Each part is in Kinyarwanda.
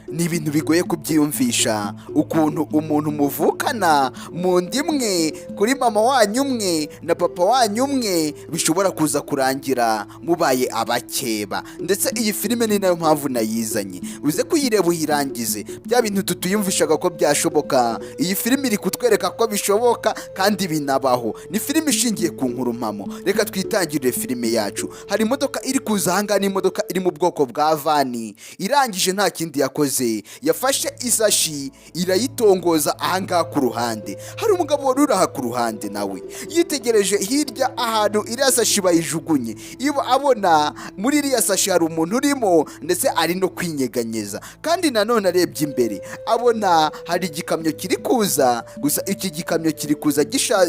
ni ibintu bigoye kubyiyumvisha ukuntu umuntu muvukana mu nda imwe kuri mama wanyu umwe na papa wanyu umwe bishobora kuza kurangira mubaye abakeba. ndetse iyi filime ni nayo mpamvu nayizanye, uze kuyireba uyirangize bya bintu tutuyumvishaga ko byashoboka. iyi filime iri kutwereka ko bishoboka kandi binabaho. ni filime ishingiye ku nkuru mpamo. reka twitangirire filime yacu. hari imodoka iri kuza ahangaha, ni imodoka iri mu bwoko bwa vani, irangije nta kindi yakoze, yafashe isashi irayitongoza ahangaha ku ruhande. hari umugabo wari uri aha ku ruhande nawe yitegereje hirya ahantu iriya sashi bayijugunye, iba abona muri iriya sashi hari umuntu urimo ndetse ari no kwinyeganyeza. kandi nanone arebye imbere abona hari igikamyo kiri kuza, gusa iki gikamyo kiri kuza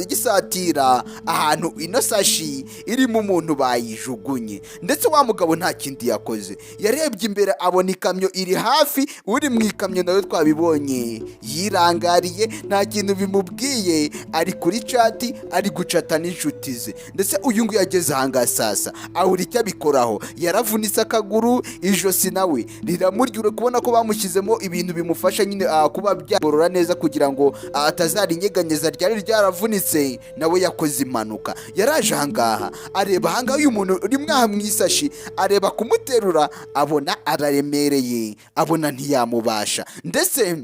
gisatira ahantu ino sashi irimo umuntu bayijugunye. ndetse wa mugabo nta kindi yakoze, yarebye imbere abona ikamyo iri hafi, uri mu ikamyo nawe twabibonye yirangariye nta kintu bimubwiye, ari kuri cati ari gucata n'inshuti ze. ndetse uyu nguyu yageze ahangaha sasa ahura icyo abikoraho, yaravunitse akaguru, ijosi nawe riramurya. uri kubona ko bamushyizemo ibintu bimufasha nyine kuba byagorora neza kugira ngo atazarinyeganyeza, ryari ryaravunitse. nawe yakoze impanuka, yaraje ahangaha areba ahangaha uyu muntu uri mwaha mu isashi, areba kumuterura abona araremereye, abona ntiyamubasha. ndetse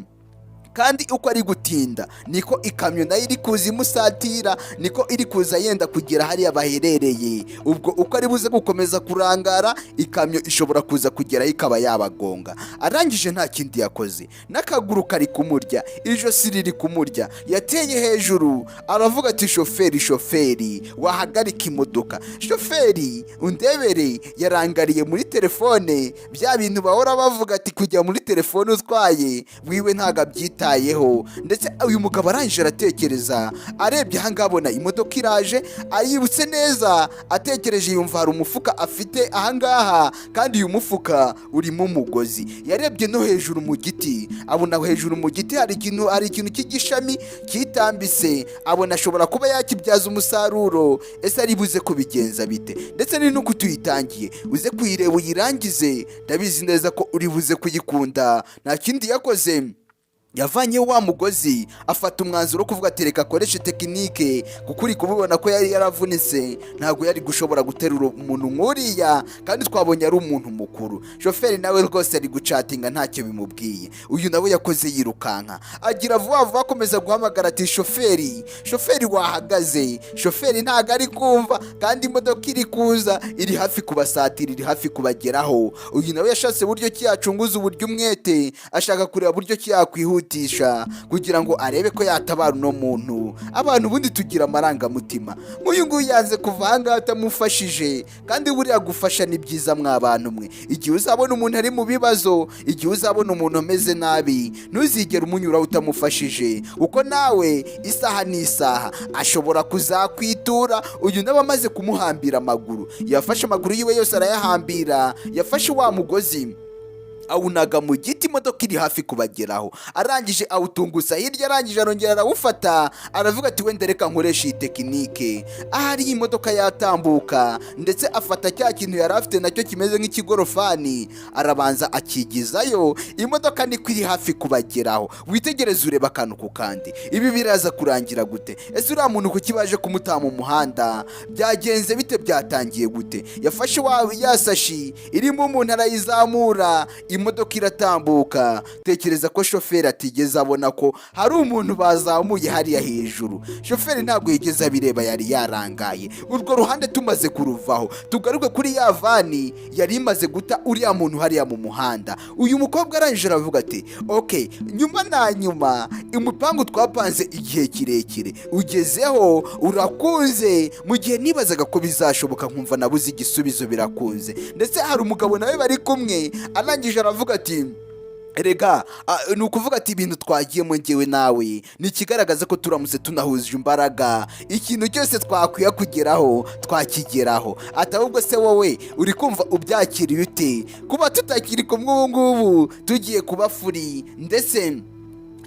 kandi uko ari gutinda niko ikamyo nayo iri kuza imusatira, niko iri kuza yenda kugera hariya baherereye. ubwo uko ari buze gukomeza kurangara, ikamyo ishobora kuza kugeraho ikaba yabagonga. arangije nta kindi yakoze, n'akaguru kari kumurya, ijosi riri kumurya, yateye hejuru aravuga ati shoferi wahagarika imodoka, shoferi undebere. yarangariye muri telefone, bya bintu bahora bavuga ati kujya muri telefone utwaye wiwe ntago abyita. ndetse uyu mugabo arangije aratekereza, arebye ahangaha abona imodoka iraje, ayibutse neza, atekereje yumva hari umufuka afite ahangaha, kandi uyu mufuka urimo umugozi. yarebye no hejuru mu giti, abona hejuru mu giti hari ikintu cy'igishami kitambitse, abona ashobora kuba yakibyaza umusaruro. ese ari buze kubigenza bite? ndetse ni nuko tuyitangiye, uze kuyireba uyirangize, ndabizi neza ko uri buze kuyikunda. nta kindi yakoze, yavanyeho wa mugozi, afata umwanzuro wo kuvuga ati reka akoreshe tekinike, kuko uri kubibona ko yari yaravunitse, ntabwo yari gushobora guterura umuntu nk'uriya, kandi twabonye ari umuntu mukuru. shoferi nawe rwose ari gucatinga ntacyo bimubwiye. uyu nawe yakoze yirukanka, agira vuba vuba akomeza guhamagara ati shoferi wahagaze, shoferi ntabwo ari kumva, kandi imodoka iri kuza iri hafi kubasatira, iri hafi kubageraho. uyu nawe yashatse uburyo ki yacunguza uburyo umwete, ashaka kureba uburyo ki yakwihuta kugira ngo arebe ko yatabara uno muntu. abantu ubundi tugira amarangamutima, nk'uyu nguyu yanze kuva ahangaha atamufashije, kandi buriya gufasha ni byiza mw'abantu mwe. igihe uzabona umuntu ari mu bibazo, igihe uzabona umuntu ameze nabi, ntuzigere umunyuraho utamufashije, uko nawe isaha n'isaha ashobora kuzakwitura. uyu nawe amaze kumuhambira amaguru, yafashe amaguru yiwe yose arayahambira, yafashe wa mugozi awunaga mu giti, imodoka iri hafi kubageraho. arangije awutungusa hirya, arangije arongera arawufata, aravuga ati wenda reka nkoresha iyi tekinike. ahari iyi modoka yatambuka, ndetse afata cya kintu yari afite nacyo kimeze nk'ikigorofani, arabanza akigizayo. imodoka niko iri hafi kubageraho. witegereze ureba akantu ku kandi, ibi biraza kurangira gute? ese uriya muntu kuki baje kumutaha mu muhanda? byagenze bite? byatangiye gute? yafashe ya sashi irimo umuntu arayizamura, imodoka iratambuka. tekereza ko shoferi atigeze abona ko hari umuntu bazamuye hariya hejuru. shoferi ntabwo yigeze abireba, yari yarangaye. urwo ruhande tumaze kuruvaho, tugaruke kuri ya vani yari imaze guta uriya muntu hariya mu muhanda. uyu mukobwa arangije aravuga ati ok, nyuma na nyuma umupangu twapanze igihe kirekire ugezeho, urakunze. mu gihe nibazaga ko bizashoboka nkumva nabuze igisubizo, birakunze. ndetse hari umugabo nawe bari kumwe, arangije aravuga ati erega ni ukuvuga ati ibintu twagiyemo ngewe nawe ni ikigaragaza ko turamutse tunahuje imbaraga, ikintu cyose twakwiye kugeraho twakigeraho. ati ahubwo se wowe uri kumva ubyakiriye ute kuba tutakiri kumwe ubu ngubu tugiye kuba furi? ndetse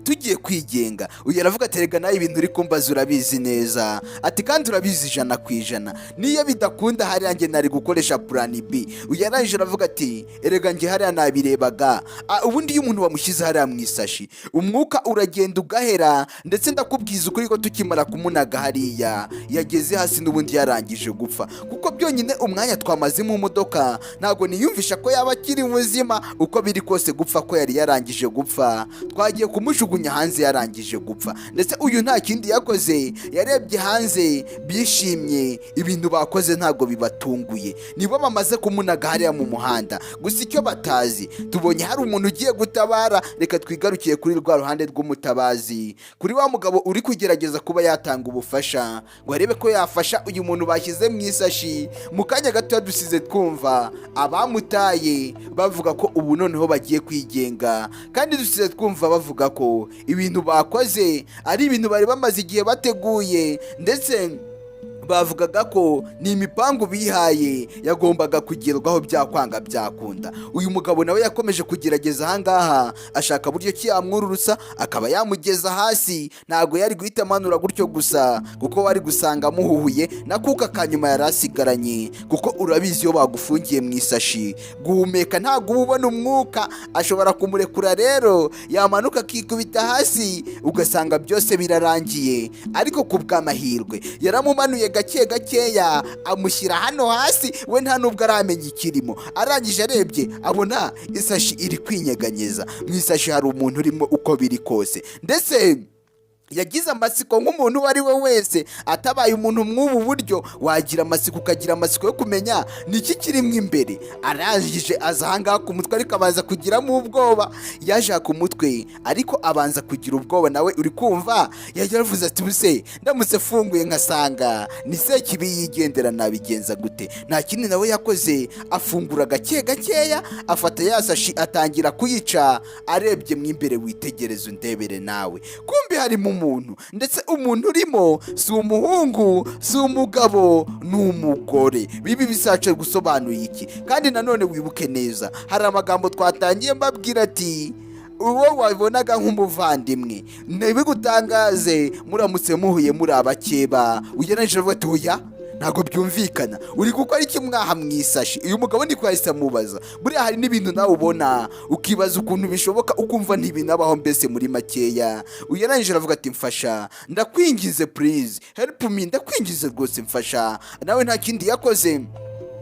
tugiye kwigenga. Uyu aravuga ati rega nawe ibintu uri kumbaza urabizi neza, ati kandi urabizi 100%, niyo bidakunda hariya njye nari gukoresha plan B. Uyu yarangije aravuga ati erega njye hariya nabirebaga, ubundi iyo umuntu wamushyize hariya mu isashi umwuka uragenda ugahera, ndetse ndakubwiza ukuri ko tukimara kumunaga hariya yageze hasi n'ubundi yarangije gupfa, kuko byonyine umwanya twamaze mu modoka ntago niyumvisha ko yaba akiri muzima. Uko biri kose gupfa ko yari yarangije gupfa, twagiye kumujugunya hanze yarangije gupfa. Ndetse uyu nta kindi yakoze, yarebye hanze bishimye, ibintu bakoze ntago bibatunguye, nibo bamaze kumunaga hariya mu muhanda. Gusa icyo batazi, tubonye hari umuntu ugiye gutabara. Reka twigarukiye kuri rwa ruhande rw'umutabazi, kuri wa mugabo uri kugerageza kuba yatanga ubufasha ngo arebe ko yafasha uyu muntu bashyize mu isashi. Mu kanya gato dusize twumva abamutaye bavuga ko ubu noneho bagiye kwigenga, kandi dusize twumva bavuga ko ibintu bakoze ari ibintu bari bamaze igihe bateguye, ndetse bavugaga ko ni imipangu bihaye yagombaga kugerwaho byakwanga byakunda. Uyu mugabo nawe yakomeje kugerageza ahangaha ashaka buryo ki yamwururutsa akaba yamugeza hasi. Ntago yari guhita amanura gutyo gusa, kuko wari gusanga amuhuhuye nakuka kanyuma yari asigaranye, kuko urabizi iyo bagufungiye mu isashi guhumeka ntago uba ubona umwuka. Ashobora kumurekura rero yamanuka akikubita hasi ugasanga byose birarangiye, ariko ku bw'amahirwe yaramumanuye gake gakeya amushyira hano hasi, we nta nubwo aramenya ikirimo. Arangije arebye abona isashi iri kwinyeganyeza, mu isashi hari umuntu urimo uko biri kose. Ndetse yagize amatsiko nk'umuntu uwo ari we wese, atabaye umuntu mw'ubu buryo wagira amatsiko, ukagira amatsiko yo kumenya niki kirimo imbere. Arangije aza ahangaha ku mutwe, ariko abanza kugiramo ubwoba. Yaje ku mutwe ariko abanza kugira ubwoba, nawe uri kumva yaravuze ati buse ndamutse funguye nkasanga ni Sekibi yigendera nabigenza gute? Nta kindi nawe yakoze, afungura gake gakeya afata yasashi atangira kuyica. Arebye mu imbere, witegereze undebere nawe, kumbi harimo umuntu, ndetse umuntu urimo si umuhungu si umugabo ni umugore. Bibi bisace gusobanuye iki? Kandi nanone wibuke neza, hari amagambo twatangiye mbabwira ati uwo wabonaga nk'umuvandimwe ntibigutangaze muramutse muhuye muri abakeba. Ugeneje avuga ati oya ntago byumvikana, uri gukora iki mwaha mu isashi? Uyu mugabo ni kwahise amubaza. Buriya hari n'ibintu nawe ubona ukibaza ukuntu bishoboka, ukumva ntibinabaho mbese muri makeya. Uyu yarangije aravuga ati mfasha, ndakwingize please help me, ndakwingize rwose mfasha. Nawe nta kindi yakoze,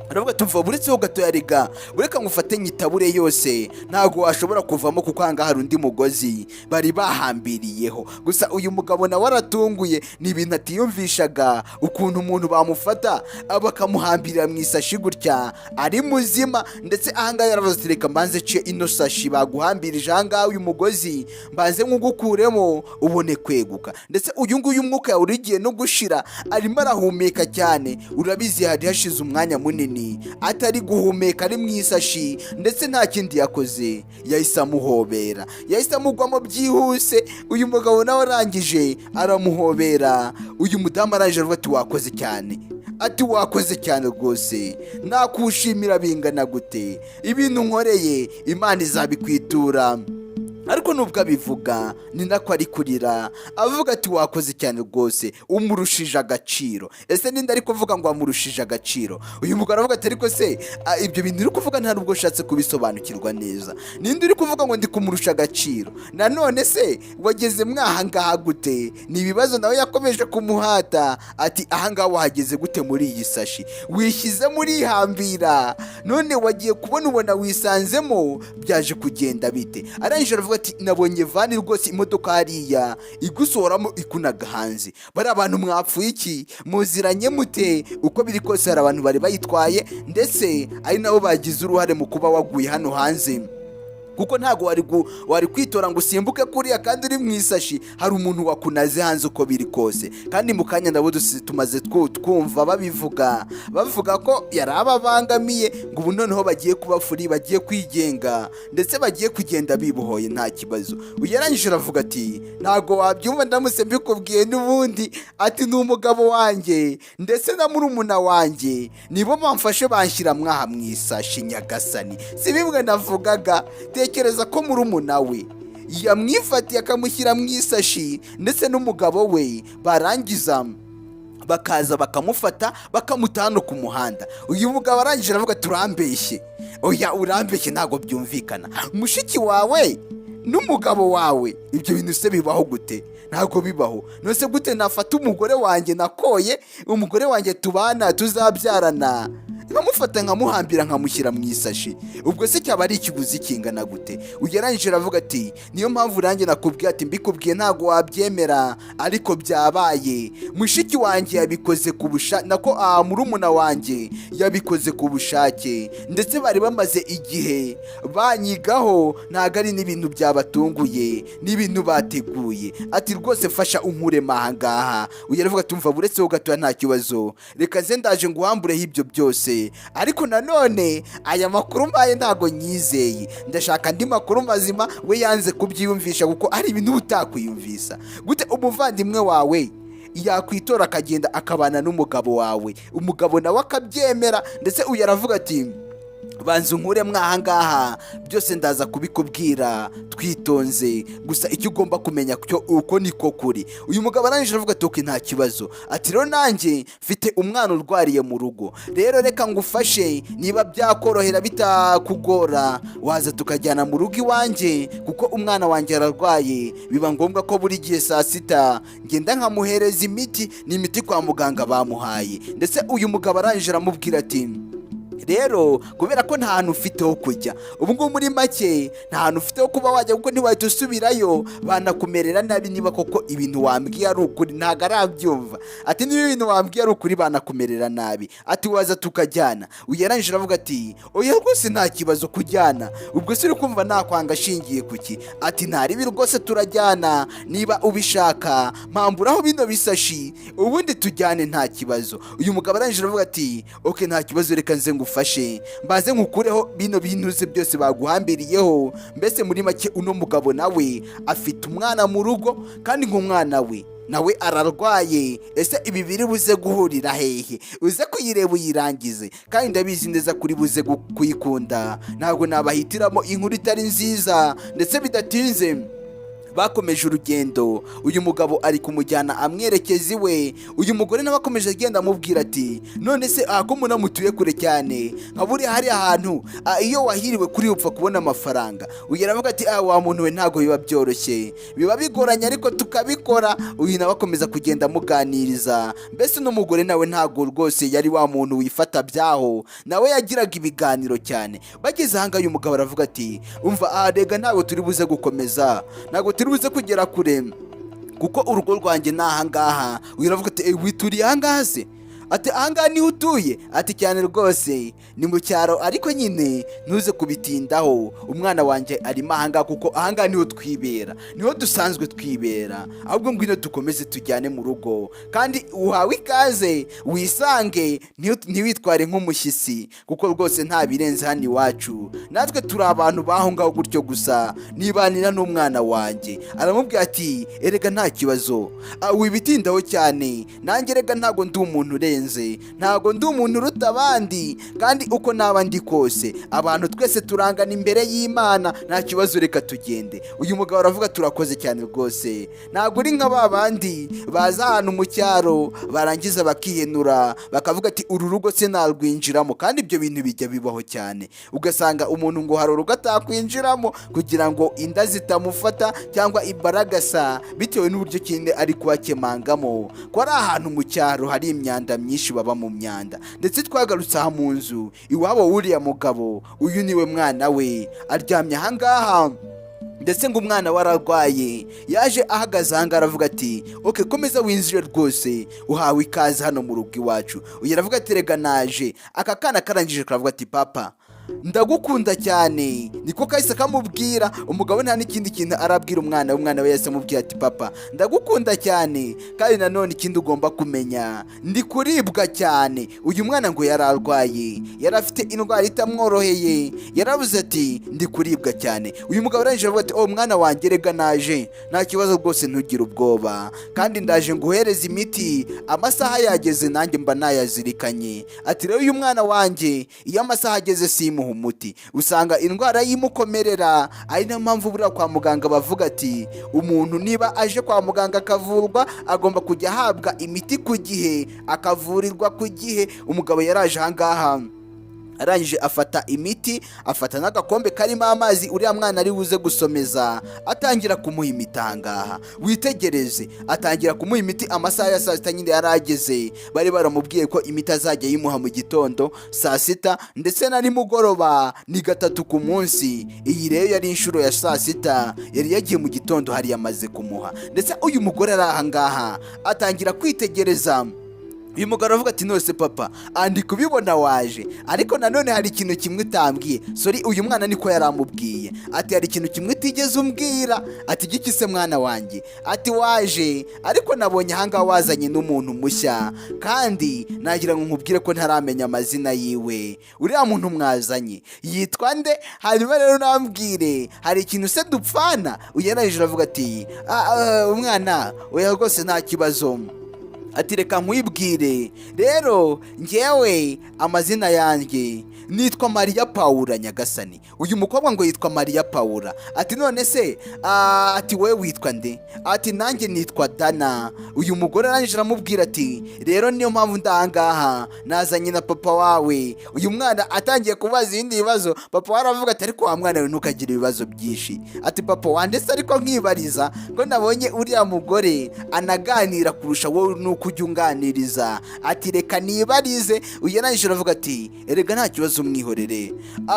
aravuga tumva buretseho gato yarega, bureka ngufate nyitabure yose ntago washobora kuvamo, kuko hanga hari undi mugozi bari bahambiriyeho. Gusa uyu mugabo nawe aratunguye, ni ibintu atiyumvishaga, ukuntu umuntu bamufata bakamuhambirira mu isashi gutya ari muzima. Ndetse ahangaha yaravuze ati reka mbanze ce ino sashi baguhambirije ahangaha, uyu mugozi mbanze nkugukuremo ubone kweguka. Ndetse uyu nguyu umwuka yawe urigiye no gushira, arimo arahumeka cyane. Urabizi hari hashize umwanya munini atari guhumeka ari mu isashi, ndetse nta kindi yakoze, yahise amuhobera, yahise amugwamo byihuse. Uyu mugabo nawe arangije aramuhobera. Uyu mudamu arangije avuga ati wakoze cyane, ati wakoze cyane rwose, nakushimira bingana gute, ibintu nkoreye Imana izabikwitura. Ariko nubwo abivuga ni nako ari kurira, avuga ati wakoze cyane rwose, umurushije agaciro. Ese ninde ari kuvuga ngo amurushije agaciro? Uyu mugabo aravuga ati ariko se ibyo bintu uri kuvuga nta nubwo ushatse kubisobanukirwa neza. Ninde uri kuvuga ngo ndi kumurusha agaciro? Nanone se wageze mwahangaha gute? Ni ibibazo nawe yakomeje kumuhata, ati ahangaha wahageze gute muri iyi sashi? Wishyize muri hambira, none wagiye kubona ubona wisanzemo, byaje kugenda bite? Arangije aravuga ati nabonye vani rwose imodoka hariya igusohoramo ikunaga hanze. Bari abantu mwapfuye iki? Muziranye mute? Uko biri kose hari abantu bari bayitwaye, ndetse ari nabo bagize uruhare mu kuba waguye hano hanze, kuko ntago wari kwitora ngo usimbuke kuriya kandi uri mu isashi. Hari umuntu wakunaze hanze uko biri kose. Kandi mu kanya ndabo tumaze twumva bavuga ko yari ababangamiye, ngo ubu noneho bagiye kuba furi, bagiye kwigenga, ndetse bagiye kugenda bibohoye nta kibazo. Uyarangije aravuga ati ntago wabyumva ndamutse mbikubwiye n'ubundi, ati ni umugabo wanjye ndetse na murumuna wanjye nibo bamfashe banshyira mwaha mu isashi. Nyagasani, si bimwe navugaga, tekereza ko murumuna we yamwifatiye akamushyira mu isashi, ndetse n'umugabo we barangiza bakaza bakamufata bakamutana ku muhanda. Uyu mugabo arangije aravuga turambeshye. Oya, urambeshye, ntabwo byumvikana. Mushiki wawe n'umugabo wawe, ibyo bintu se bibaho gute? Ntabwo bibaho. Nose gute nafata umugore wanjye nakoye, umugore wanjye tubana tuzabyarana, nkamufata nkamuhambira nkamushyira mu isashi? Ubwo se cyaba ari ikiguzi kingana gute? Ugereranyije aravuga ati niyo mpamvu nanjye nakubwiye ati mbikubwiye ntabwo wabyemera, ariko byabaye. Mushiki wanjye yabikoze ku bushake, nako murumuna wanjye yabikoze ku bushake, ndetse bari bamaze igihe banyigaho, ntabwo ari n'ibintu byabatunguye, n'ibintu bateguye. Ati rwose fasha unkuremo aha ngaha. Uyu aravuga ati umva buretseho gatoya nta kibazo, reka nze ndaje nguhambureho ibyo byose. Ariko nanone aya makuru mbaye ntago nyizeye, ndashaka andi makuru mazima. We yanze kubyiyumvisha kuko ari ibintu utakwiyumvisa. Gute umuvandimwe wawe yakwitora akagenda akabana n'umugabo wawe, umugabo nawe akabyemera? Ndetse uyu aravuga ati banza unkuremo aha ngaha, byose ndaza kubikubwira twitonze, gusa icyo ugomba kumenya uko niko kuri. Uyu mugabo arangije aravuga ati oke nta kibazo. Ati rero nanjye mfite umwana urwariye mu rugo, rero reka ngufashe, niba byakorohera bitakugora waza tukajyana mu rugo iwanjye, kuko umwana wanjye ararwaye, biba ngombwa ko buri gihe saa sita ngenda nkamuhereza imiti, n'imiti kwa muganga bamuhaye. Ndetse uyu mugabo arangije aramubwira ati rero kubera ko nta hantu ufite ho kujya, ubu ngubu muri make nta hantu ufite ho kuba wajya, kuko ntiwahita usubirayo banakumerera nabi. Niba koko ibintu wambwiye ari ukuri, ntabwo arabyumva. Ati niba ibintu wambwiye ari ukuri banakumerera nabi, ati waza tukajyana. Uyarangije aravuga ati oya rwose nta kibazo kujyana. Ubwo se uri kumva nakwanga ashingiye kuki? Ati ntaribi rwose turajyana, niba ubishaka mpamburaho bino bisashi ubundi tujyane nta kibazo. Uyu mugabo arangije aravuga ati oke nta kibazo, reka nze ngufashe mbaze nkukureho bino bintu se byose baguhambiriyeho. Mbese muri make uno mugabo nawe afite umwana mu rugo, kandi nk'umwana we nawe ararwaye. Ese ibi biri buze guhurira hehe? Uze kuyireba uyirangize, kandi ndabizi neza kuri buze kuyikunda. Ntabwo nabahitiramo inkuru itari nziza. Ndetse bidatinze bakomeje urugendo, uyu mugabo ari kumujyana amwerekeza iwe. Uyu mugore nawe akomeje agenda amubwira ati none se ko munamutuye kure cyane, nka buriya hari ahantu iyo wahiriwe kuri upfa kubona amafaranga. Uyu aravuga ati wa muntu we ntabwo biba byoroshye, biba bigoranye ariko tukabikora. Uyu nawe akomeza kugenda amuganiriza. Mbese n'umugore nawe ntabwo rwose yari wa muntu wifata byaho, nawe yagiraga ibiganiro cyane. Bageze ahanga uyu mugabo aravuga ati umva rega ntabwo turi buze gukomeza, ntabwo turi buze kugera kure, kuko urugo rwanjye ni aha ngaha. Uyu aravuga ati wituriye aha ngaha se? Ati aha ngaha niho utuye? Ati cyane rwose, ni mu cyaro ariko nyine ntuze kubitindaho, umwana wanjye arimo aha ngaha, kuko aha ngaha niho twibera, niho dusanzwe twibera. Ahubwo ngwino dukomeze tujyane mu rugo, kandi uhawe ikaze wisange, ntiwitware nk'umushyitsi, kuko rwose nta birenze hano iwacu. Natwe turi abantu baho ngaho gutyo gusa, nibanira n'umwana wanjye. Aramubwira ati erega nta kibazo, wibitindaho cyane, nanjye erega ntabwo ndi umuntu urenze, ntabwo ndi umuntu uruta abandi, kandi uko naba ndi kose abantu twese turangana imbere y'Imana, nta kibazo reka tugende. Uyu mugabo aravuga turakoze cyane rwose, ntabwo uri nka ba bandi baza ahantu mu cyaro barangiza bakihenura bakavuga ati uru rugo se narwinjiramo. Kandi ibyo bintu bijya bibaho cyane, ugasanga umuntu ngo hari urugo atakwinjiramo kugira ngo inda zitamufata cyangwa imbaragasa, bitewe n'uburyo kindi ari kuhakemangamo, ko ari ahantu mu cyaro hari imyanda myinshi, baba mu myanda. Ndetse twagarutse aha mu nzu iwabo w'uriya mugabo, uyu niwe mwana we aryamye aha ngaha, ndetse ngo umwana we ararwaye. Yaje ahagaze aha ngaha aravuga ati oke komeza winjire rwose, uhawe ikaze hano mu rugo iwacu. Uyu aravuga ati rega naje. Aka kana karangije karavuga ati papa ndagukunda cyane, niko kahise kamubwira. Umugabo nta n'ikindi kintu arabwira umwana we yahise amubwira ati papa ndagukunda cyane, kandi nanone ikindi ugomba kumenya ndi kuribwa cyane. Uyu mwana ngo yararwaye, yari afite indwara itamworoheye, yaravuze ati ndi kuribwa cyane. Uyu mugabo arangije avuga ati mwana wanjye rega naje, nta kibazo rwose ntugire ubwoba, kandi ndaje nguhereza imiti, amasaha yageze nanjye mba nayazirikanye. Ati rero uyu mwana wanjye iyo amasaha ageze zimuha umuti, usanga indwara yimukomerera. ari nayo mpamvu buriya kwa muganga bavuga ati umuntu niba aje kwa muganga akavurwa agomba kujya ahabwa imiti ku gihe, akavurirwa ku gihe. Umugabo yaraje ahangaha arangije afata imiti, afata n'agakombe karimo amazi uriya mwana ari buze gusomeza, atangira kumuha imiti. ahangaha witegereze, atangira kumuha imiti amasaha ya saa sita nyine yarageze. bari baramubwiye ko imiti azajya yimuha mu gitondo, saa sita ndetse na nimugoroba, ni 3 ku munsi. iyi rero yari inshuro ya saa sita, yari yagiye mu gitondo hari yamaze kumuha. ndetse uyu mugore ari ahangaha atangira kwitegereza. uyu mugabo aravuga ati nose papa, ndi kubibona waje, ariko nanone hari ikintu kimwe utambwiye. Sorry, uyu mwana niko yaramubwiye ati hari ikintu kimwe utigeze umbwira. ati giki se mwana wanjye? ati waje, ariko nabonye ahangaha wazanye n'umuntu mushya, kandi nagira ngo nkubwire ko ntaramenya amazina yiwe. uriya muntu mwazanye yitwa nde? hanyuma rero nambwire, hari ikintu se dupfana? uyu yarangije aravuga ati umwana oya rwose nta kibazo. ati reka nkwibwire rero, njyewe amazina yanjye nitwa Mariya Paula nyagasani. uyu mukobwa ngo yitwa Mariya Paula. ati none se ati wowe witwa nde? ati nanjye nitwa Dana. uyu mugore arangije aramubwira ati rero niyo mpamvu ndahangaha nazanye na papa wawe. uyu mwana atangiye kubaza ibindi bibazo. papa we aravuga ati ariko wa mwana we ntukagire ibibazo byinshi. ati papa wandetse ariko nkibariza ko nabonye uriya mugore anaganira kurusha wowe nuko ujya unganiriza. ati reka nibarize. uyu yarangije aravuga ati erega nta kibazo umwihorere,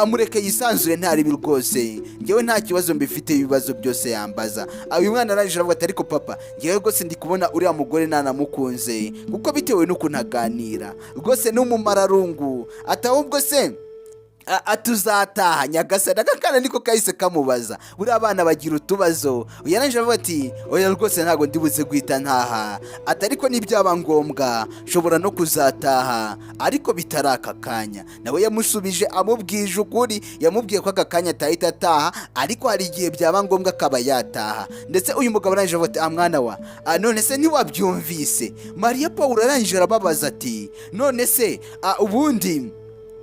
mureke yisanzure ntaribi rwose, njyewe nta kibazo mbifite, ibibazo byose yambaza. uyu mwana arangije aravuga ati ariko papa njyewe rwose ndi kubona uriya mugore nanamukunze, kuko bitewe n'ukuntu aganira rwose n'umumararungu. ati ahubwo se tuzataha nyagasani? aka kana niko kahise kamubaza. buriya abana bagira utubazo. yarangije avuga ati oya rwose ntabwo ndibuze guhita ntaha, ati ariko nibyaba ngombwa nshobora no kuzataha, ariko bitari aka kanya. nawe yamusubije amubwije ukuri, yamubwiye ko aka kanya atahita ataha, ariko hari igihe byaba ngombwa akaba yataha. ndetse uyu mugabo arangije avuga ati mwana wa none se ntiwabyumvise? Mariya Paula arangije arababaza ati none se ubundi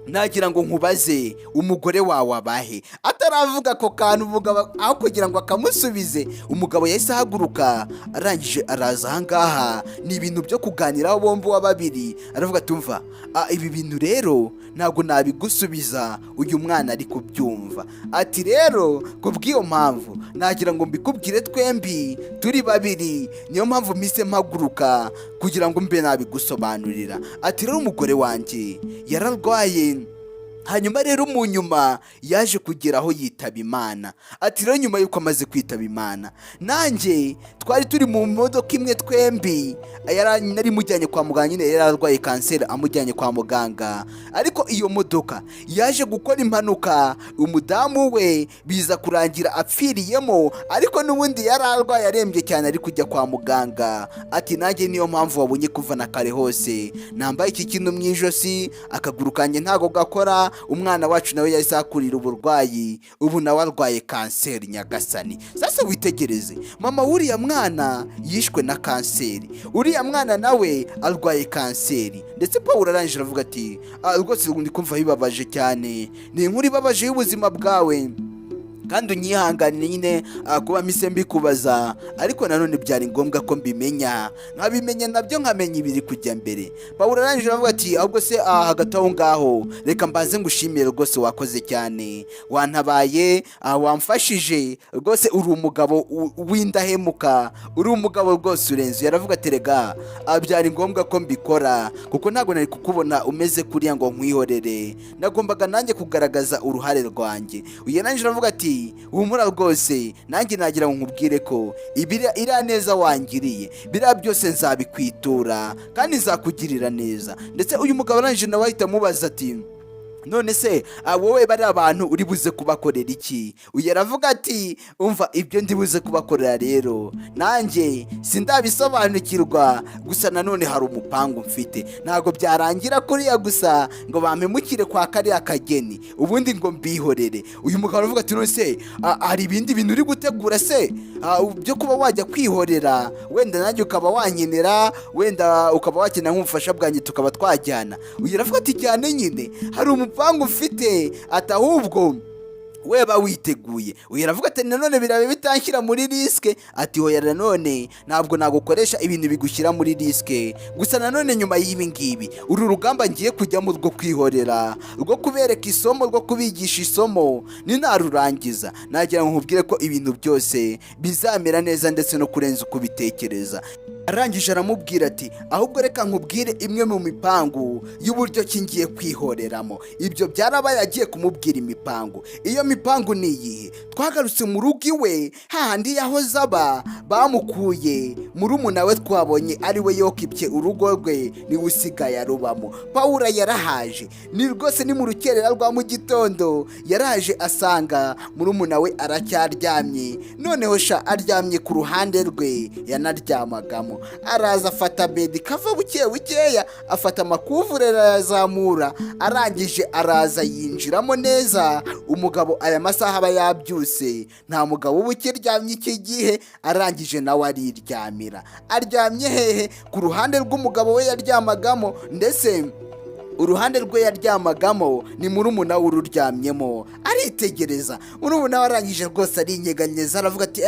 nagira ngo nkubaze umugore wawe abahe? ataravuga ako kantu umugabo aho kugira ngo akamusubize, umugabo yahise ahaguruka arangije araza ahangaha. ni ibintu byo kuganiraho bombi wa babiri. aravuga ati umva, ibi bintu rero ntabwo nabigusubiza, uyu mwana ari kubyumva. ati rero kubw'iyo mpamvu nagira ngo mbikubwire twembi turi babiri, niyo mpamvu mpise mpaguruka kugira ngo mbe nabigusobanurira. ati rero umugore wanjye yararwaye, hanyuma rero mu nyuma yaje kugera aho yitaba Imana. ati rero nyuma yuko amaze kwitaba Imana, nanjye twari turi mu modoka imwe twembi, nari mujyanye kwa muganga, nyine yari arwaye kanseri amujyanye kwa muganga. ariko iyo modoka yaje gukora impanuka, umudamu we biza kurangira apfiriyemo, ariko n'ubundi yari arwaye arembye cyane ari kujya kwa muganga. ati nanjye niyo mpamvu wabonye kuva na kare hose nambaye iki kintu mu ijosi, akaguru kanjye ntago gakora. umwana wacu nawe yahise akurira uburwayi, ubu nawe arwaye kanseri nyagasani. sasa witegereze, mama w'uriya mwana yishwe na kanseri, uriya mwana nawe arwaye kanseri. ndetse Paul arangije aravuga ati rwose ndi kumva bibabaje cyane, ni inkuru ibabaje y'ubuzima bwawe, kandi unyihanganire nyine kuba mise mbikubaza, ariko nanone byari ngombwa ko mbimenya, nkabimenya nabyo nkamenya ibiri kujya mbere. Paul arangije aravuga ati ahubwo se hagati aho ngaho reka mbanze ngushimire rwose, wakoze cyane, wantabaye, wamfashije rwose, uri umugabo w'indahemuka, uri umugabo rwose urenze. yaravuga ati rega byari ngombwa ko mbikora, kuko ntabwo nari kukubona umeze kuriya ngo nkwihorere, nagombaga nanjye kugaragaza uruhare rwanjye. yarangije aravuga ati humura rwose, nanjye nagira ngo nkubwire ko iriya neza wangiriye, biriya byose nzabikwitura kandi nzakugirira neza. ndetse uyu mugabo arangije nawe ahita amubaza ati none se wowe bari abantu uri buze kubakorera iki? uyu aravuga ati umva, ibyo ndi buze kubakorera rero nanjye sindabisobanukirwa, gusa nanone hari umupangu mfite, ntabwo byarangira kuriya gusa ngo bampemukire kwa kariya kageni ubundi ngo mbihorere. uyu mugabo aravuga ati none se hari ibindi bintu uri gutegura se byo kuba wajya kwihorera, wenda nanjye ukaba wankenera, wenda ukaba wakenera nk'ubufasha bwanjye tukaba twajyana? uyu aravuga ati cyane nyine, hari gipangu mfite, ati ahubwo weba witeguye. Uyu aravuga ati nanone birabe bitanshyira muri risike, ati hoya nanone ntabwo nagukoresha ibintu bigushyira muri risike, gusa nanone nyuma y'ibi ngibi uru rugamba ngiye kujyamo rwo kwihorera, rwo kubereka isomo, rwo kubigisha isomo, ni narurangiza nagira ngo nkubwire ko ibintu byose bizamera neza ndetse no kurenza uko ubitekereza. Arangije aramubwira ati ahubwo reka nkubwire imwe mu mipangu y'uburyo ki ngiye kwihoreramo. Ibyo byarabaye agiye kumubwira imipangu. Iyo mipangu ni iyihe? Twagarutse mu rugo iwe, hahandi yahoze aba, bamukuye murumuna we twabonye ari we yokibye urugo rwe, niwe usigaye arubamo. Pawulo yarahaje, ni rwose ni mu rukerera rwa mu gitondo, yaraje asanga murumuna we aracyaryamye, noneho sha aryamye ku ruhande rwe yanaryamagamo. Araza afata bedi kava bukeya, afata amakuvurera yazamura, arangije araza yinjiramo neza. Umugabo aya masaha aba yabyuse, nta mugabo uba ukiryamye iki gihe. Arangije nawe ariryamira. Aryamye hehe? Ku ruhande rw'umugabo we yaryamagamo, ndetse uruhande rwe yaryamagamo ni murumuna we ururyamyemo. Aritegereza, murumuna we arangije rwose arinyeganyeza, aravuga ati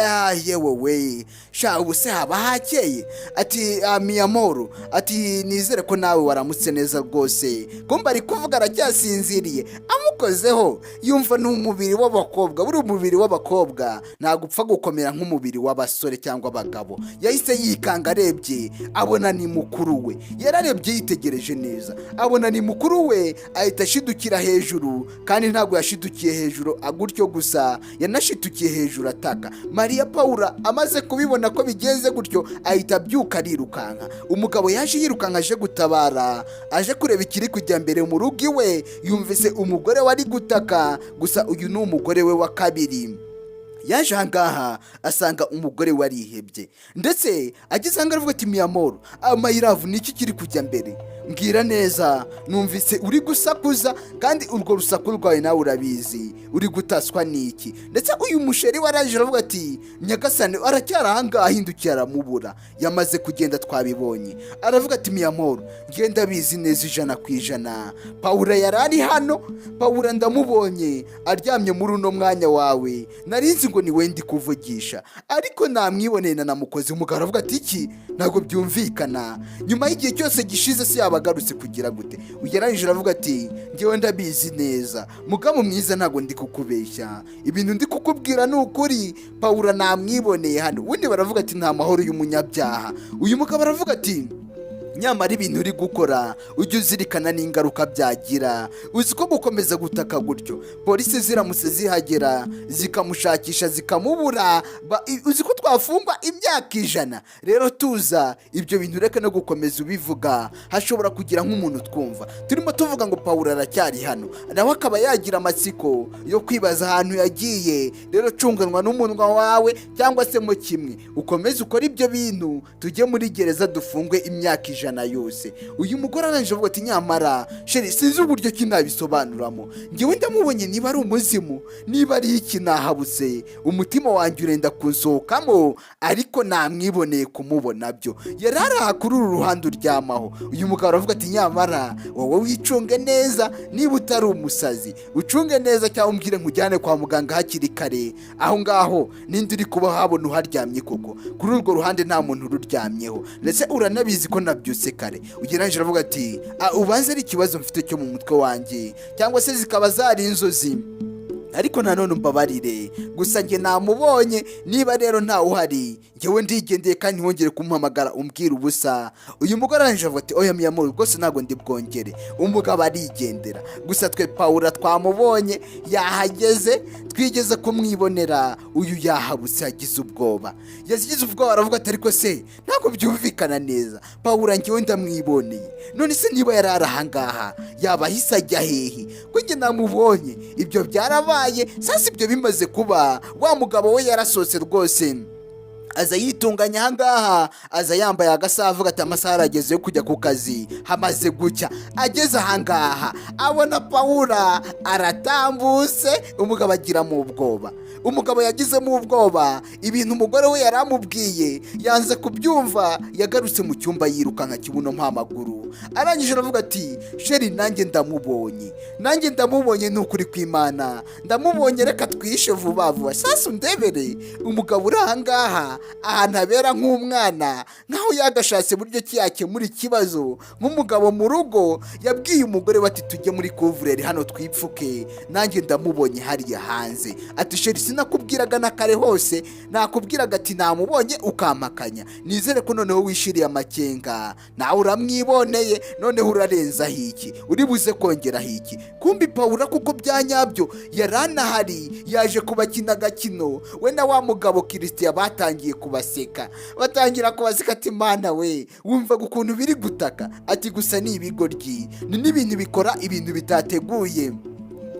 yewe we sha ubu se haba hakeye, ati miyamoro, ati nizere ko nawe waramutse neza rwose, kumba ari kuvuga aracyasinziriye. Amukozeho yumva ni umubiri w'abakobwa, buri umubiri w'abakobwa ntabwo upfa gukomera nk'umubiri w'abasore cyangwa abagabo. Yahise yikanga, arebye abona ni mukuru we, yararebye yitegereje neza abona ni mukuru we, ahita ashidukira hejuru, kandi ntabwo yashidukiye hejuru gutyo gusa, yanashitukiye hejuru ataka. Mariya Pawulo amaze kubibona ko bigenze gutyo, ahita abyuka arirukanka. Umugabo yaje yirukanka aje gutabara, aje kureba ikiri kujya mbere mu rugo iwe, yumvise umugore wari gutaka, gusa uyu ni umugore we wa kabiri. Yaje ahangaha asanga umugore warihebye, ndetse ageze ahangaha aravuga ati miyamoro, amayiravu niki kiri kujya mbere? Mbwira neza, numvise uri gusakuza, kandi urwo rusaku rwawe nawe urabizi, uri gutaswa niki? Ndetse uyu musheri waraje aravuga ati nyagasani aracyari ahangaha, ahindukiye aramubura, yamaze kugenda twabibonye. Aravuga ati miyamoro, ngenda bizi neza 100%, Pawulo yarari hano, Pawulo ndamubonye aryamye muri uno mwanya wawe, narinzi ngo ni wendi kuvugisha, ariko namwiboneye na namukoze. Umugabo aravuga ati iki ntabwo byumvikana, nyuma y'igihe cyose gishize se yabagarutse kugira gute? Ugeranyije aravuga ati ngewe ndabizi neza mugabo mwiza, ntabwo ndi kukubeshya, ibintu ndi kukubwira ni ukuri. Pawulo namwiboneye hano. Ubundi baravuga ati nta mahoro y'umunyabyaha. Uyu mugabo aravuga ati nyamara ibintu uri gukora ujye uzirikana n'ingaruka byagira. Uzi ko gukomeza gutaka gutyo polisi ziramutse zihagera zikamushakisha zikamubura, uzi ko twafungwa imyaka 100. Rero tuza ibyo bintu reka no gukomeza ubivuga, hashobora kugira nk'umuntu twumva turimo tuvuga ngo Pawulo aracyari hano, nawe akaba yagira amatsiko yo kwibaza ahantu yagiye. Rero cunganwa n'umunwa wawe, cyangwa se mo kimwe ukomeze ukora ibyo bintu, tujye muri gereza dufungwe imyaka 100 yose. Uyu mugore arangije avuga ati nyamara sheri sinzi uburyo kinabisobanuramo, ngewe ndamubonye niba ari umuzimu, niba ari iki nahabutse, umutima wanjye urenda kunsohokamo, ariko namwiboneye kumubona byo. Yarara kuri uru ruhande uryamaho. Uyu mugabo aravuga ati nyamara wowe wicunge neza, niba utari umusazi ucunge neza, cyangwa umbwire nkujyane kwa muganga hakiri kare. Aho ngaho ninde uri kuba habona uharyamye koko? Kuri urwo ruhande nta muntu ururyamyeho, ndetse uranabizi ko nabyuse kare. Ugeranyije aravuga ati ubanze ari ikibazo mfite cyo mu mutwe wanjye, cyangwa se zikaba zari inzozi, ariko nanone mbabarire, gusa njye namubonye, niba rero ntawe uhari ngewe ndigendeye kandi wongere kumuhamagara umbwira ubusa. Uyu mugore arangije avuga ati oya miyamoro rwose ntabwo ndi bwongere. Umugabo arigendera, gusa twe Pawulo twamubonye yahageze, twigeze kumwibonera, uyu yahabutse yagize ubwoba. Yagize ubwoba aravuga ati ariko se ntabwo byumvikana neza, Pawulo ngewe ndamwiboneye, none se niba yarari ahangaha yaba ahise ajya hehe? ko njye namubonye ibyo byarabaye. Sasa ibyo bimaze kuba, wa mugabo we yarasohotse rwose, aza yitunganya ahangaha, aza yambaye agasaha, avuga ati amasaha arageze yo kujya ku kazi, hamaze gucya. Ageze ahangaha abona Pawulo aratambutse, umugabo agira mu ubwoba. umugabo yagizemo ubwoba, ibintu umugore we yari amubwiye yanze kubyumva, yagarutse mu cyumba yirukanka kibuno mpamaguru. Arangije aravuga ati sheri nanjye ndamubonye ni ukuri kw'Imana, ndamubonye, reka twishe vuba vuba. Sasa undebere umugabo uri ahangaha ahantu abera nk'umwana, nkaho yagashatse buryo ki yakemura ikibazo. Nk'umugabo mu rugo yabwiye umugore we ati tujye muri kuvureri hano twipfuke, nanjye ndamubonye hariya hanze. Ati sheri sinakubwiraga na kare hose, nakubwiraga ati namubonye ukampakanya. Nizere ko noneho wishiriye amakenga, nawe uramwiboneye, noneho urarenzaho iki, uri buze kongeraho iki? Kumbi Pawulo kuko byanyabyo yaranahari, yaje kubakina agakino we na wa mugabo Christian, batangiye kubaseka, ati mana we wumvaga ukuntu biri gutaka. Ati gusa ni ibigoryi, ni n'ibintu bikora ibintu bitateguye.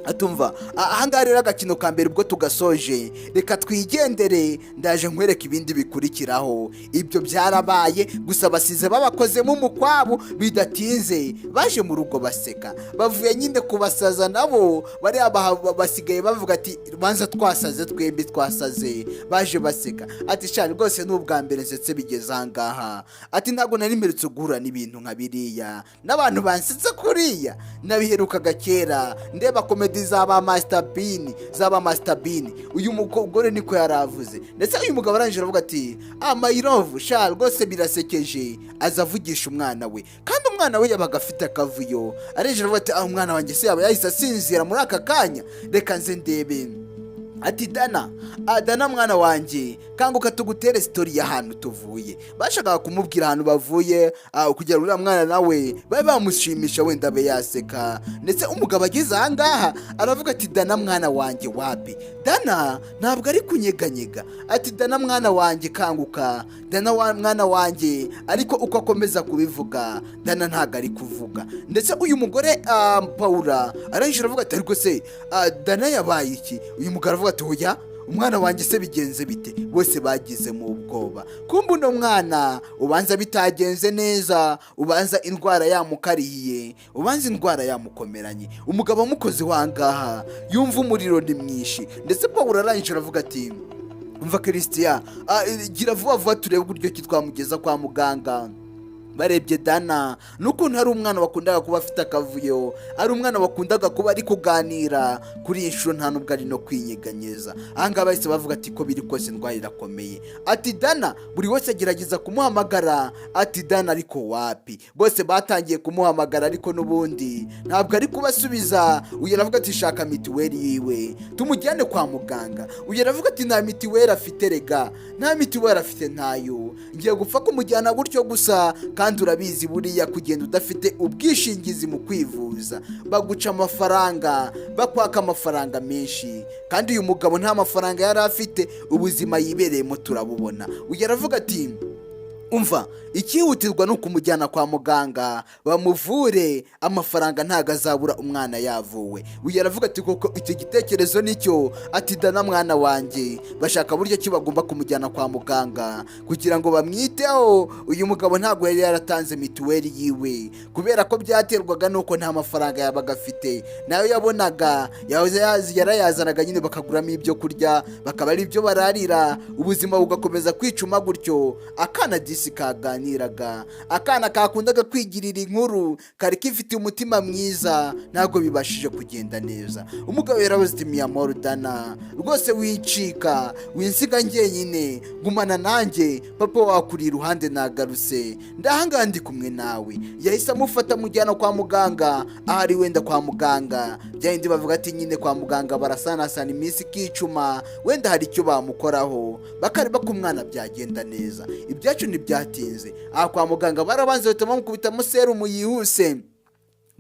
Atumva ahangaha rero agakino ka mbere ubwo tugasoje, reka twigendere, ndaje nkwereka ibindi bikurikiraho. Ibyo byarabaye, gusa basize babakozemo umukwabo, bidatinze baje mu rugo baseka, bavuye nyine kubasaza nabo bari basigaye bavuga ati banza twasaze, twembi twasaze, baje baseka. Ati shari rwose n'ubwa mbere nsetse bigeze ahangaha, ati ntabwo nari mperutse guhura n'ibintu nka biriya, n'abantu bansetse kuriya nabiherukaga kera, ndeba komedi zaba Master Bean. Uyu mugore niko yaravuze, ndetse uyu mugabo arangije aravuga ati my love sha rwose birasekeje, azavugisha umwana we, kandi umwana we yabaga afite akavuyo. Arangije aravuga ati umwana wanjye se yaba yahise asinzira muri aka kanya, reka nze ndebe. Ati Dana mwana wanjye kanguka tugutere story y'ahantu tuvuye. Bashakaga kumubwira ahantu bavuye kugira uriya mwana nawe babe bamushimisha, wenda be yaseka. Ndetse umugabo ageze ahangaha aravuga ati Dana mwana wanjye wapi, Dana ntabwo ari kunyeganyega. Ati Dana mwana wanjye kanguka, Dana mwana wanjye. Ariko uko akomeza kubivuga Dana ntabwo ari kuvuga. Ndetse uyu mugore Paula arangije aravuga ati ariko se Dana yabaye iki? Uyu mugabo aravuga ati hoya umwana wanjye se bigenze bite? Bose bagize mu ubwoba. Kumbe uno mwana ubanza bitagenze neza, ubanza indwara yamukariye, ubanza indwara yamukomeranye. Umugabo amukoze wangaha yumva umuriro ni mwinshi. Ndetse Pawulo arangije aravuga ati umva Christian, gira vuba vuba turebe uburyo ki twamugeza kwa muganga. Barebye Dana nukuntu hari umwana wakundaga kuba afite akavuyo, ari umwana wakundaga kuba ari kuganira, kuri inshuro nta nubwo ari no kwinyeganyeza. Ahangaha bahise bavuga ati ko biri kose indwara irakomeye. Ati Dana, buri wese agerageza kumuhamagara, ati Dana ariko wapi. Bose batangiye kumuhamagara ariko n'ubundi ntabwo ari kubasubiza. Uyu aravuga ati shaka mituweli yiwe tumujyane kwa muganga. Uyu aravuga ati nta mituweli afite, rega nta mituweli afite, ntayo, ngiye gupfa kumujyana gutyo gusa. Kandi urabizi buriya kugenda udafite ubwishingizi mu kwivuza baguca amafaranga, bakwaka amafaranga menshi. Kandi uyu mugabo nta mafaranga yari afite, ubuzima yibereyemo turabubona. Uyu aravuga ati umva ikihutirwa no kumujyana kwa muganga bamuvure, amafaranga ntago azabura umwana yavuwe. Uyu aravuga ati koko icyo gitekerezo nicyo. Ati Dana mwana wanjye bashaka buryo ki bagomba kumujyana kwa muganga kugira ngo bamwiteho. Uyu mugabo ntago yari yaratanze mituweli yiwe kubera ko byaterwaga nuko nta mafaranga yabaga afite, nayo yabonaga yarayazanaga nyine bakaguramo ibyo kurya, bakaba ari ibyo bararira, ubuzima bugakomeza kwicuma gutyo. Akana disi kaganiraga, akana kakundaga kwigirira inkuru, kari kifite umutima mwiza, ntabwo bibashije kugenda neza. Umugabo yaravuze ati miyamoro Dana rwose wincika, winsiga njyenyine, gumana nanjye, papa wakuri iruhande nagarutse, ndahanga ndi kumwe nawe. Yahise amufata mujyana kwa muganga. Ahari wenda kwa muganga byahindi bavuga ati nyine kwa muganga barasanasana iminsi kicuma, wenda hari icyo bamukoraho bakareba ko umwana byagenda neza. Ibyacu ntibyatinze, aha kwa muganga barabanze bahita bamukubitamo serumu yihuse.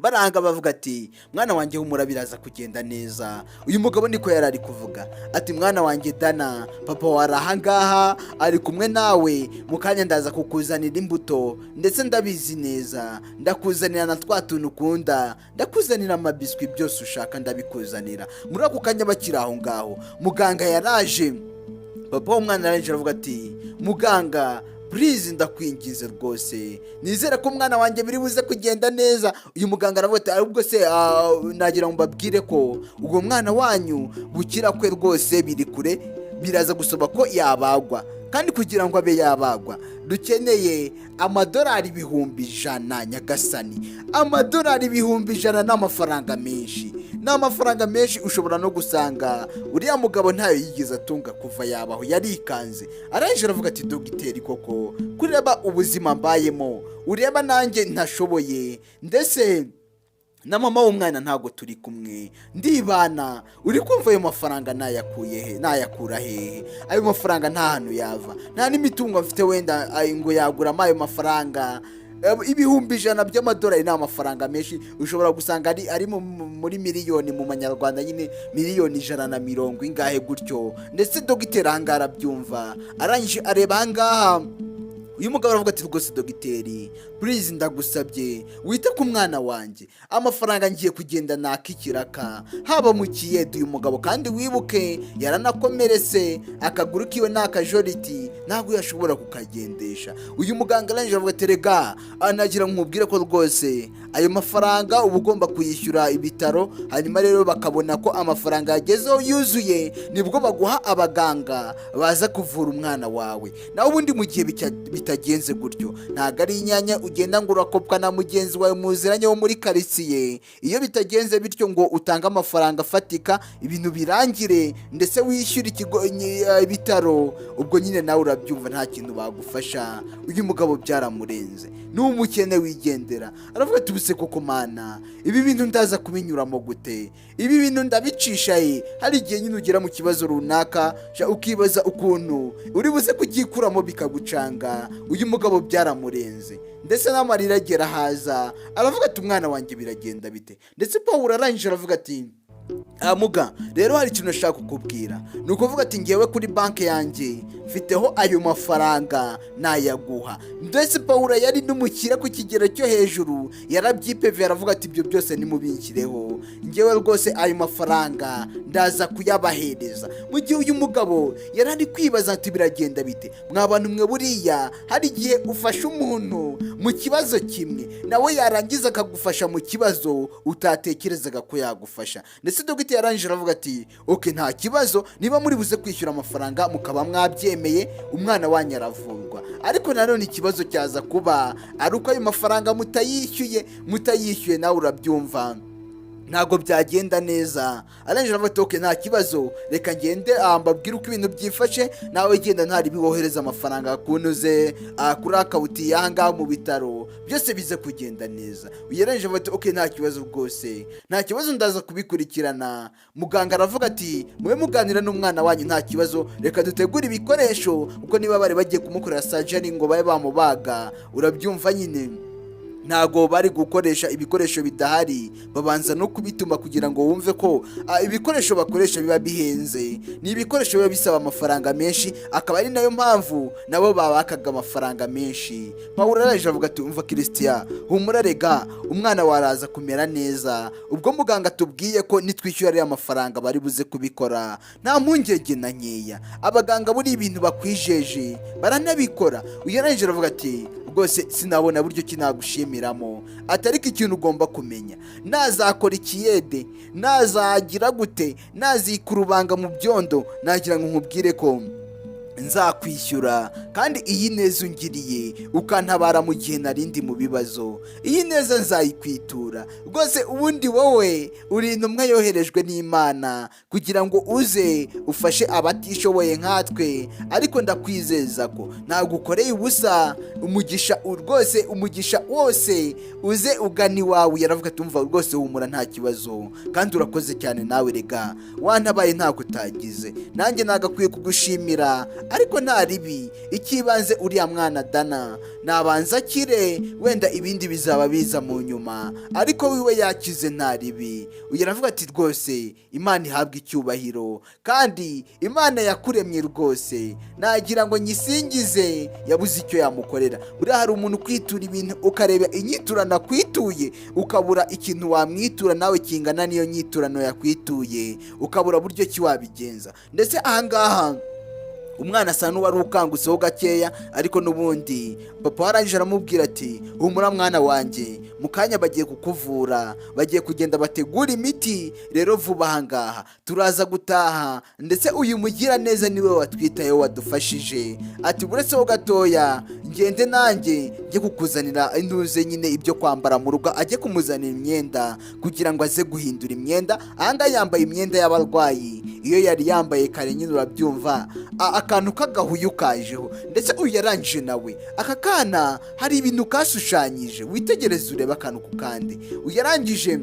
Baranga bavuga ati mwana wanjye humura biraza kugenda neza. Uyu mugabo niko yari ari kuvuga ati mwana wanjye Dana, papa wari ahangaha ari kumwe nawe, mu kanya ndaza kukuzanira imbuto, ndetse ndabizi neza ndakuzanira na twa tuntu ukunda, ndakuzanira amabiswi byose ushaka ndabikuzanira. Muri ako kanya bakiri aho ngaho muganga yaraje. Papa w'umwana arangije aravuga ati muganga please ndakwingize rwose, nizere ko umwana wanjye biri buze kugenda neza. Uyu muganga aravuga ati ahubwo se nagira ngo mbabwire ko ubwo mwana wanyu gukira kwe rwose biri kure, biraza gusaba ko yabagwa, kandi kugira ngo abe yabagwa dukeneye amadolari 100,000 nyagasani. Amadolari 100,000 ni amafaranga menshi, ni amafaranga menshi. Ushobora no gusanga uriya mugabo ntayo yigeze atunga kuva yabaho, yarikanze. Arangije aravuga ati dogiteri koko kureba ubuzima mbayemo, ureba nanjye ntashoboye, ndetse na mama w'umwana ntago turi kumwe, ndibana. Uri kumva ayo mafaranga nayakuye he? Nayakura hehe? Ayo mafaranga nta hantu yava, nta n'imitungo mfite wenda ngo yaguramo ayo mafaranga. 100,000 by'amadolari ni amafaranga menshi. Ushobora gusanga ari muri miliyoni mu manyarwanda, nyine miliyoni 150 ingahe gutyo. Ndetse dogiteri ahangaha arabyumva, arangije areba ahangaha. Uyu mugabo aravuga ati rwose dogiteri please ndagusabye wite ku mwana wanjye, amafaranga ngiye kugenda nakikiraka haba mu kiyede. Uyu mugabo kandi wibuke yaranakomeretse, akaguru kiwe n'akajoriti ntabwo yashobora kukagendesha. Uyu muganga arangije avuga ati rega anagira nkubwire ko rwose ayo mafaranga uba ugomba kuyishyura ibitaro, hanyuma rero bakabona ko amafaranga yagezeho yuzuye, nibwo baguha abaganga baza kuvura umwana wawe. Naho ubundi mu gihe bitagenze gutyo, ntabwo ari inyanya ugenda ngo urakopwa na mugenzi wawe muziranye wo muri karitsiye. Iyo bitagenze bityo ngo utange amafaranga afatika ibintu birangire ndetse wishyure ibitaro, ubwo nyine nawe urabyumva nta kintu bagufasha. Uyu mugabo byaramurenze, ni umukene wigendera. Aravuga ati ubuse koko mana, ibi bintu ndaza kubinyuramo gute? Ibi bintu ndabicisha he? Hari igihe nyine ugera mu kibazo runaka ukibaza ukuntu uri buze kugikuramo bikagucanga. Uyu mugabo byaramurenze, ndetse n'amarira agera haza. Aravuga ati umwana wanjye biragenda bite? Ndetse Pawulo arangije aravuga ati muga rero hari ikintu nashaka kukubwira. Ni ukuvuga ati ngewe kuri banki yanjye mfiteho ayo mafaranga nayaguha. Ndetse Pawulo yari n'umukire ku kigero cyo hejuru, yarabyipevye aravuga ati ibyo byose nimubinkireho, ngewe rwose ayo mafaranga ndaza kuyabahereza. Mu gihe uyu mugabo yari ari kwibaza ati biragenda bite? Mwabantu mwe, buriya hari igihe ufasha umuntu mu kibazo kimwe, nawe yarangiza akagufasha mu kibazo utatekerezaga ko yagufasha. Ndetse dogiteri yarangije aravuga ati okay, nta kibazo, niba muri buze kwishyura amafaranga mukaba mwabyemeye, umwana wanyu aravurwa. Ariko nanone ikibazo cyaza kuba ari uko ayo mafaranga mutayishyuye, nawe urabyumva ntago byagenda neza. Arangije aravuga ati okay, nta kibazo, reka ngende mbabwire uko ibintu byifashe, nawe genda ntari biwohereza amafaranga kunuze kuri akawuti yanga mu bitaro, byose bize kugenda neza. Uyarangije avuga ati okay, nta kibazo rwose, nta kibazo ndaza kubikurikirana. Muganga aravuga ati mwe muganira n'umwana wanyu nta kibazo, reka dutegure ibikoresho, kuko niba bari bagiye kumukorera surgery ngo babe bamubaga, urabyumva nyine ntago bari gukoresha ibikoresho bidahari, babanza no kubituma kugira ngo wumve ko ibikoresho bakoresha biba bihenze, ni ibikoresho biba bisaba amafaranga menshi, akaba ari nayo mpamvu nabo babakaga amafaranga menshi. Pawulo araje avuga ati umva Christian, humura rega umwana waraza kumera neza. Ubwo muganga tubwiye ko nitwishyura ari amafaranga bari buze kubikora, nta mpungenge na nkeya. Abaganga buri ibintu bakwijeje baranabikora. Uyarangije avuga ati rwose sinabona buryo ki nagushimiramo, atariko ikintu ugomba kumenya, nazakora ikiyede, nazagira gute, nazikurubanga mu byondo, nagira ngo nkubwire ko nzakwishyura, kandi iyi neza ungiriye ukantabara mu gihe narindi mu bibazo, iyi neza nzayikwitura rwose. Ubundi wowe uri intumwa yoherejwe n'Imana kugira ngo uze ufashe abatishoboye nkatwe, ariko ndakwizeza ko nagukoreye ubusa. Umugisha wose uze ugani wawe. Yaravuga ati umva rwose humura nta kibazo, kandi urakoze cyane nawe rega, wantabaye ntabwo utagize, nanjye nagakwiye kugushimira, ariko nta ribi. Ikibanze uriya mwana Dana nabanza akire, wenda ibindi bizaba biza mu nyuma, ariko wiwe yakize nta ribi. Uyaravuga ati rwose Imana ihabwe icyubahiro, kandi Imana yakuremye rwose nagira ngo nyisingize, yabuze icyo yamukorera. Buriya hari umuntu kwitura ibintu ukareba inyiturano kwituye, ukabura ikintu wamwitura nawe kingana niyo nyiturano yakwituye, ukabura buryo ki wabigenza. Ndetse ahangaha umwana asa n'uwari ukangutseho gakeya, ariko n'ubundi papa warangije aramubwira ati humura mwana wanjye, mu kanya bagiye kukuvura, bagiye kugenda bategura imiti, rero vuba ahangaha turaza gutaha, ndetse uyu mugira neza niwe watwitayeho wadufashije, ati buretseho gatoya ngende nanjye njye kukuzanira intuze nyine ibyo kwambara mu rugo, ajye kumuzanira imyenda kugira ngo aze guhindura imyenda. Ahangaha yambaye imyenda y'abarwayi, iyo yari yambaye kare nyine urabyumva akantu k'agahuyu kajeho, ndetse uyu yarangije nawe aka kana hari ibintu kashushanyije, witegereze urebe akantu ku kandi. Uyu yarangije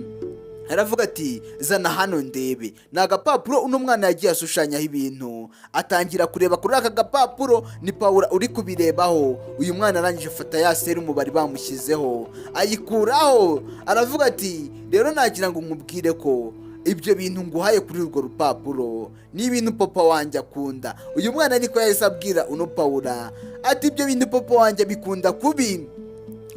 aravuga ati zana hano ndebe, ni agapapuro uno mwana yagiye ashushanyaho ibintu, atangira kureba kuri aka gapapuro, ni Paula uri kubirebaho. Uyu mwana arangije afata ya serumu bari bamushyizeho ayikuraho, aravuga ati rero nagira ngo nkubwire ko ibyo bintu nguhaye kuri urwo rupapuro ni ibintu papa wanjye akunda. Uyu mwana niko yahise abwira uno Paula ati ibyo bintu papa wanjye bikunda kubi,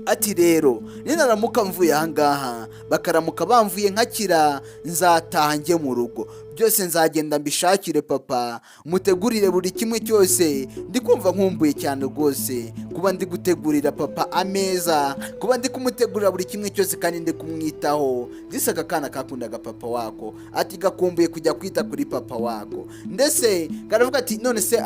ati rero ninaramuka mvuye ahangaha bakaramuka bamvuye nkakira, nzataha njye mu rugo, byose nzagenda mbishakire papa, mutegurire buri kimwe cyose. Ndi kumva nkumbuye cyane rwose kuba ndi gutegurira papa ameza, kuba ndi kumutegurira buri kimwe cyose kandi ndi kumwitaho. Ndetse aka kana kakundaga papa wako, ati gakumbuye kujya kwita kuri papa wako. Ndetse karavuga ati none se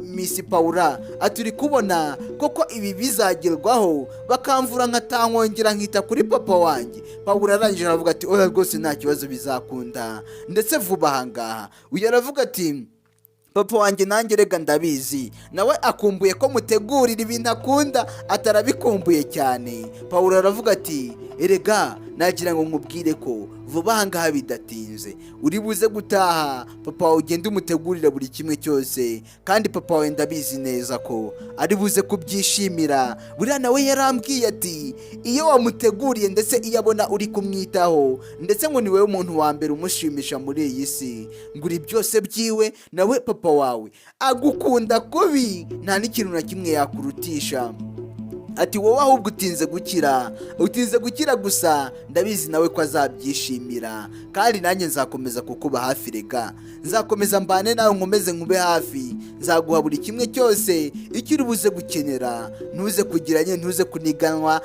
Miss Paula, ati uri kubona koko ibi bizagerwaho bakamvura nkatankongera nkita kuri papa wanjye? Paula arangije aravuga ati oya rwose nta kibazo bizakunda, ndetse vuba ahangaha. Uyu aravuga ati papa wanjye nanjye rega ndabizi, nawe akumbuye ko mutegurira ibintu akunda, atarabikumbuye cyane. Paula aravuga ati erega nagira ngo nkubwire ko vuba ahangaha bidatinze uri buze gutaha, papa wawe ugende umutegurira buri kimwe cyose, kandi papa wawe ndabizi neza ko ari buze kubyishimira. Buriya nawe yarambwiye ati iyo wamuteguriye ndetse iyo abona uri kumwitaho, ndetse ngo ni wowe umuntu wa mbere umushimisha muri iyi si, ngo uri byose byiwe, nawe papa wawe agukunda kubi, nta n'ikintu na kimwe yakurutisha. Ati wowe ahubwo utinze gukira gusa, ndabizi nawe ko azabyishimira, kandi nanjye nzakomeza kukuba hafi rega, nzakomeza mbane nawe nkomeze nkube hafi, nzaguha buri kimwe cyose icyo uri buze gukenera, ntuze kugiranye, ntuze kuniganwa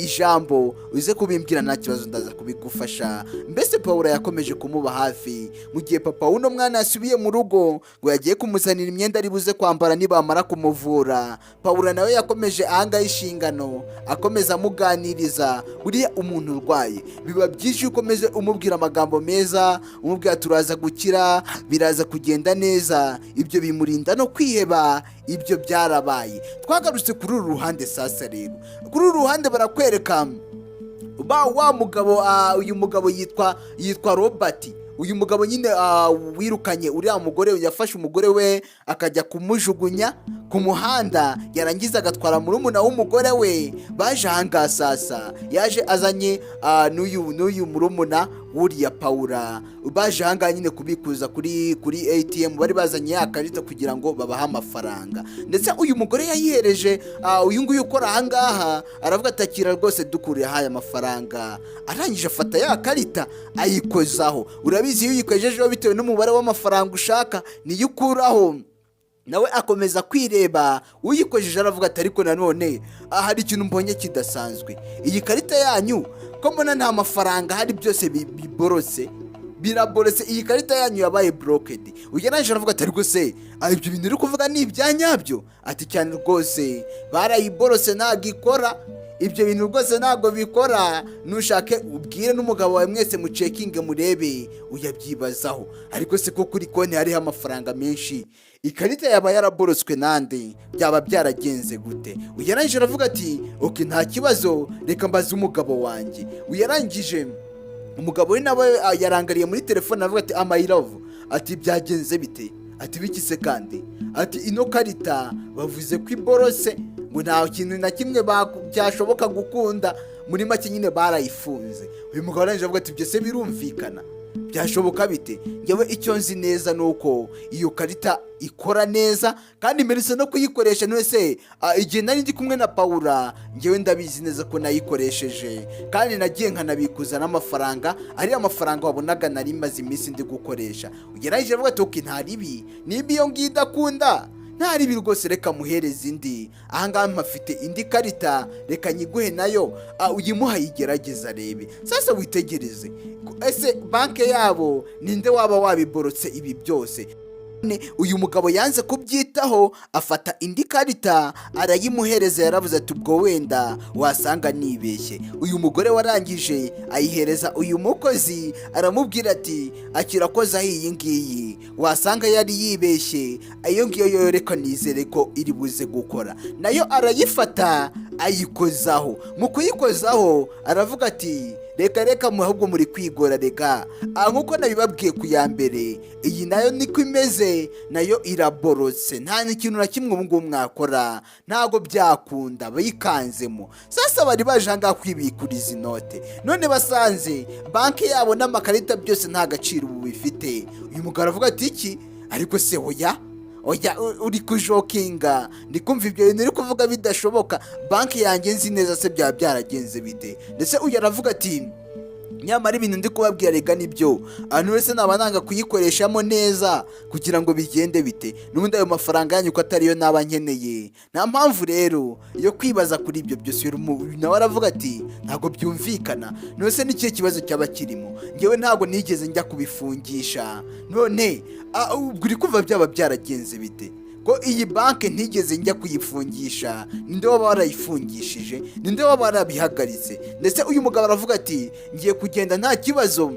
ijambo, uze kubimbwira nta kibazo ndaza kubigufasha. Mbese Paula yakomeje kumuba hafi mu gihe papa w'uno mwana yasubiye mu rugo ngo yagiye kumuzanira imyenda ari buze kwambara nibamara kumuvura. Paula nawe yakomeje ahanga inshingano, akomeza amuganiriza. Buriya umuntu urwaye biba byinshi ukomeze umubwira amagambo meza, umubwira turaza gukira, biraza kugenda neza, ibyo bimurinda no kwiheba. Ibyo byarabaye. Twagarutse kuri uru ruhande sasa rero, kuri uru ruhande barakwereka wa mugabo, uyu mugabo yitwa Robert. Uyu mugabo nyine wirukanye uriya mugore, yafashe umugore we akajya kumujugunya ku muhanda, yarangiza agatwara murumuna w'umugore we. Baje ahangaha sasa, yaje azanye n'uyu murumuna wuriya Paula, baje ahangaha nyine kubikuza kuri ATM, bari bazanye ya karita kugira ngo babahe amafaranga. Ndetse uyu mugore yayihereje uyu nguyu ukora ahangaha, aravuga atakira rwose dukuriye haya amafaranga. Arangije afata ya karita ayikozaho. Urabizi iyo uyikojejeho bitewe n'umubare w'amafaranga ushaka niyo ukuraho. Nawe akomeza kwireba, uyikojeje aravuga ati ariko nanone hari ikintu mbonye kidasanzwe, iyi karita yanyu ko mbona nta mafaranga hari, byose biraborose, iyi karita yanyu yabaye blocked. Ugeranje aravuga ati ariko se ibyo bintu uri kuvuga ni ibyanyabyo? Ati cyane rwose barayiborose ntago ikora, ibyo bintu rwose ntago bikora, nushake ubwire n'umugabo wawe mwese mucekinge murebe uyabyibazaho. Ariko se ko kuri konti hariho amafaranga menshi, ikarita yaba yaraboroswe nande? Byaba byaragenze gute? Uyarangije aravuga ati okay nta kibazo, reka mbaze umugabo wanjye. Uyarangije umugabo we nawe yarangariye muri telefone aravuga ati my love, ati byagenze bite? Ati bikise kandi? Ati ino karita bavuze ko iborose, ngo nta kintu na kimwe byashoboka gukunda, muri make nyine barayifunze. Uyu mugabo arangije avuga ati byose birumvikana, byashoboka bite? Ngewe icyo nzi neza ni uko iyo karita ikora neza kandi mperutse no kuyikoresha. None igihe nari ndi kumwe na Paula, ngewe ndabizi neza ko nayikoresheje kandi nagiye nkanabikuza n'amafaranga, ariya mafaranga wabonaga nari maze iminsi ndi gukoresha. Ugeragije avuga ati okay, nta ribi, niba iyo ngiyo idakunda nta ribi rwose, reka muhereze indi. Ahangaha mpafite indi karita, reka nyiguhe nayo uyimuha yigerageza arebe. Sasa witegereze, ese banke yabo ninde waba wabiborotse ibi byose? Uyu mugabo yanze kubyitaho, afata indi karita arayimuhereza. Yaravuze ati ubwo wenda wasanga nibeshye. Uyu mugore warangije ayihereza uyu mukozi, aramubwira ati akirakoza iyi ngiyi, wasanga yari yibeshye, iyo ngiyo yo reka nizere ko iri buze gukora. Nayo arayifata ayikozaho. Mu kuyikozaho aravuga ati reka ahubwo muri kwigora reka. Nkuko nabibabwiye ku ya mbere, iyi nayo niko imeze, nayo iraborotse. Nta n'ikintu na kimwe ubu ngubu mwakora, ntago byakunda, bayikanzemo. Sasa bari baje ahangaha kwibikuriza inote, none basanze banki yabo n'amakarita byose nta gaciro ubu bifite. Uyu mugabo aravuga ati iki? Ariko se oya uri kujokinga, ndi kumva ibyo bintu uri kuvuga bidashoboka. Banki yanjye nzi neza se byaba byaragenze bite? Ndetse uyu aravuga ati nyamara ibintu ndi kubabwira rega nibyo, ahantu wese naba nanga kuyikoreshamo neza kugira ngo bigende bite. N'ubundi ayo mafaranga yanyu ko atariyo naba nkeneye, nta mpamvu rero yo kwibaza kuri ibyo byose. Nawe aravuga ati ntabwo byumvikana, nose n'ikihe kibazo cyaba kirimo? Ngewe ntabwo nigeze njya kubifungisha, none ubwo uri kumva byaba byaragenze bite? Ko iyi banki ntigeze njya kuyifungisha, ninde waba warayifungishije? Ninde waba warabihagaritse? Ndetse uyu mugabo aravuga ati ngiye kugenda nta kibazo,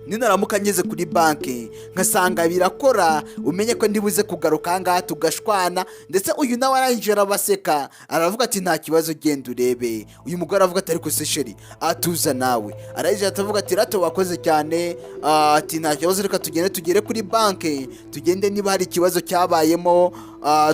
ninaramuka ngeze kuri banki nkasanga birakora, umenye ko ndibuze kugaruka ahangaha tugashwana. Ndetse uyu nawe arangije arabaseka, aravuga ati nta kibazo, genda urebe. Uyu mugore aravuga ati ariko se sheri atuza nawe. Arangije atavuga ati rato wakoze cyane, ati nta kibazo, reka tugere kuri banki, tugende niba hari ikibazo cyabayemo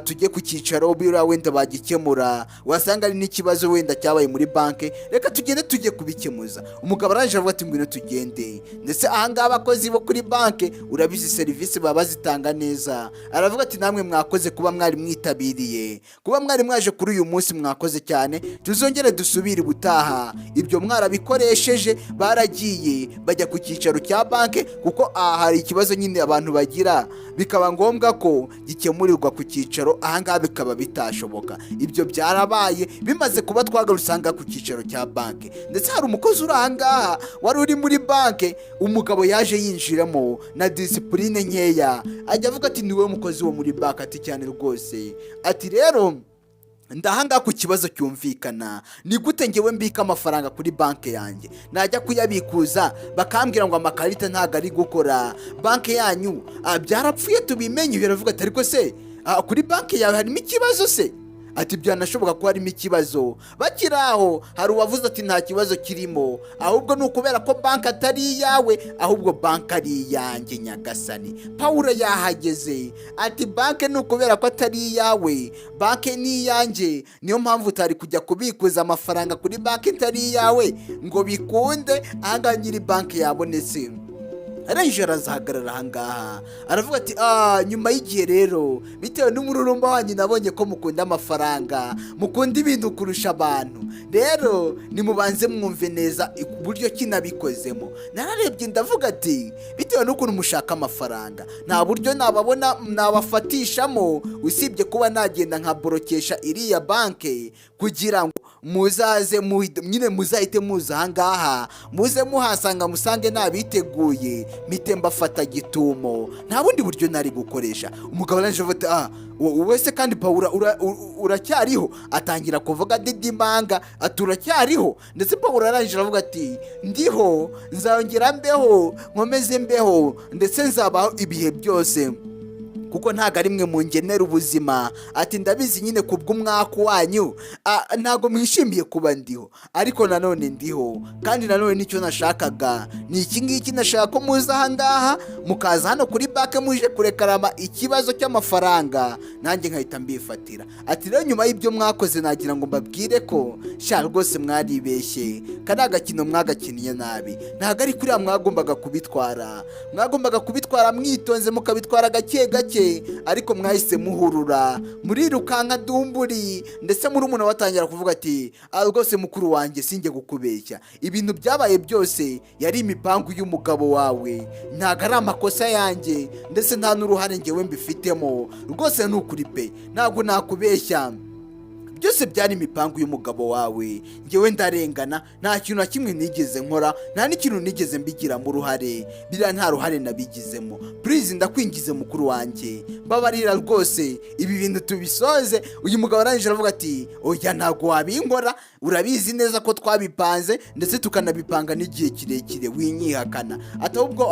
tujye ku cyicaro biriya wenda bagikemura, wasanga ari n'ikibazo wenda cyabaye muri banki, reka tujye kubikemuza. Umugabo arangije avuga ati ngwino tugende. Ndetse ahangaha abakozi bo kuri banki urabizi serivisi baba bazitanga neza. Aravuga ati namwe mwakoze kuba mwari mwitabiriye, kuba mwari mwaje kuri uyu munsi, mwakoze cyane, tuzongere dusubire ubutaha. Ibyo mwarabikoresheje, baragiye bajya ku cyicaro cya banki, kuko hari ikibazo nyine abantu bagira bikaba ngombwa ko gikemurirwa ku cyicaro, ahangaha bikaba bitashoboka. Ibyo byarabaye, bimaze kuba twagarusanga ku cyicaro cya banki. Ndetse hari umukozi uri ahangaha wari uri muri banki, umugabo yaje yinjiramo na disipurine nkeya, ajya avuga ati niwe mukozi wo muri banki? Ati cyane rwose. Ati rero ndahangaha ku kibazo cyumvikana, ni gute ngewe mbika amafaranga kuri banki yanjye, najya kuyabikuza bakambwira ngo amakarita ntago ari gukora, banki yanyu byarapfuye tubimenye. Biravuga ati ariko se kuri banki yawe harimo ikibazo se? Ati byanashoboka ko harimo ikibazo. Bakiri aho hari uwavuze ati nta kibazo kirimo, ahubwo ni ukubera ko banki atari iyawe, ahubwo banki ari iyanjye nyagasani. Paula yahageze ati banki ni ukubera ko atari iyawe, banki ni iyanjye, niyo mpamvu utari kujya kubikuza amafaranga kuri banki itari iyawe ngo bikunde. Ahangaha nyiri banki yabonetse, arangije arazahagarara ahangaha aravuga ati nyuma y'igihe rero, bitewe n'umururumba wanyu nabonye ko mukunda amafaranga, mukunda ibintu kurusha abantu, rero nimubanze mwumve neza uburyo kinabikozemo. Nararebye ndavuga ati bitewe n'ukuntu mushaka amafaranga, nta buryo nababona nabafatishamo usibye kuba nagenda nkaborokesha iriya banki, kugira ngo muzaze nyine muzahite muza ahangaha, muze muhasanga musange nabiteguye, mpite mbafata gitumo, nta bundi buryo nari gukoresha. Umugabo arangije avuga ati wese kandi Paula uracyariho? Atangira kuvuga didimanga ati uracyariho? Ndetse Paula arangije aravuga ati ndiho, nzongera mbeho, nkomeze mbeho, ndetse nzabaho ibihe byose. kuko ntago ari mwe mungenera ubuzima. Ati ndabizi nyine kubw'umwaku wanyu ntago mwishimiye kuba ndiho, ariko nanone ndiho, kandi nanone nicyo nashakaga ni iki ngiki. Nashaka ko muza aha ngaha mukaza hano kuri banke muje kurekarama ikibazo cy'amafaranga, nanjye nkahita mbifatira. Ati rero nyuma y'ibyo mwakoze nagira ngo mbabwire ko sha rwose mwaribeshye, kandi agakino mwagakiniye nabi. Ntago ari kuriya mwagombaga kubitwara mwitonze, mukabitwara gake gake, ariko mwahise muhurura murirukanka dumburi, ndetse muri umuntu watangira kuvuga ati rwose mukuru wanjye sinjye gukubeshya, ibintu byabaye byose yari imipangu y'umugabo wawe, ntago ari amakosa yanjye, ndetse nta n'uruhare njyewe mbifitemo. Rwose nukuri pe, ntago nakubeshya, byose byari imipangu y'umugabo wawe. Njyewe ndarengana, nta kintu na kimwe nigeze nkora, nta n'ikintu nigeze mbigiramo uruhare, biriya nta ruhare nabigizemo. Please ndakwingize mukuru wanjye, mbabarira rwose, ibi bintu tubisoze. Uyu mugabo arangije aravuga ati oya ntago wabinkora, urabizi neza ko twabipanze ndetse tukanabipanga n'igihe kirekire, winyihakana. Ati ahubwo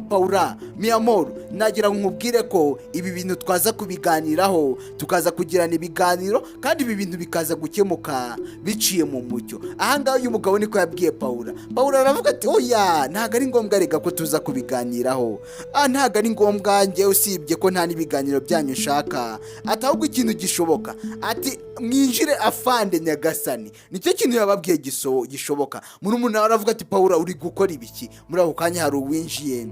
Paula mi amor, nagira ngo nkubwire ko ibi bintu twaza kubiganiraho, tukaza kugirana ibiganiro, kandi ibi bintu bikaza gukemuka biciye mu mucyo. Ahangaha uyu mugabo niko yabwiye Paula. Paula aravuga ati oya ntago ari ngombwa rega ko tuza kubiganiraho, ntago ari ngombwa, njye usibye ko nta n'ibiganiro byanyu nshaka. Ati ahubwo ikintu gishoboka, ati mwinjire afande nyagasani, nicyo kintu yababwiye gishoboka. Muri umuntu aravuga ati Paula uri gukora ibiki? Muri ako kanya hari uwinjiye,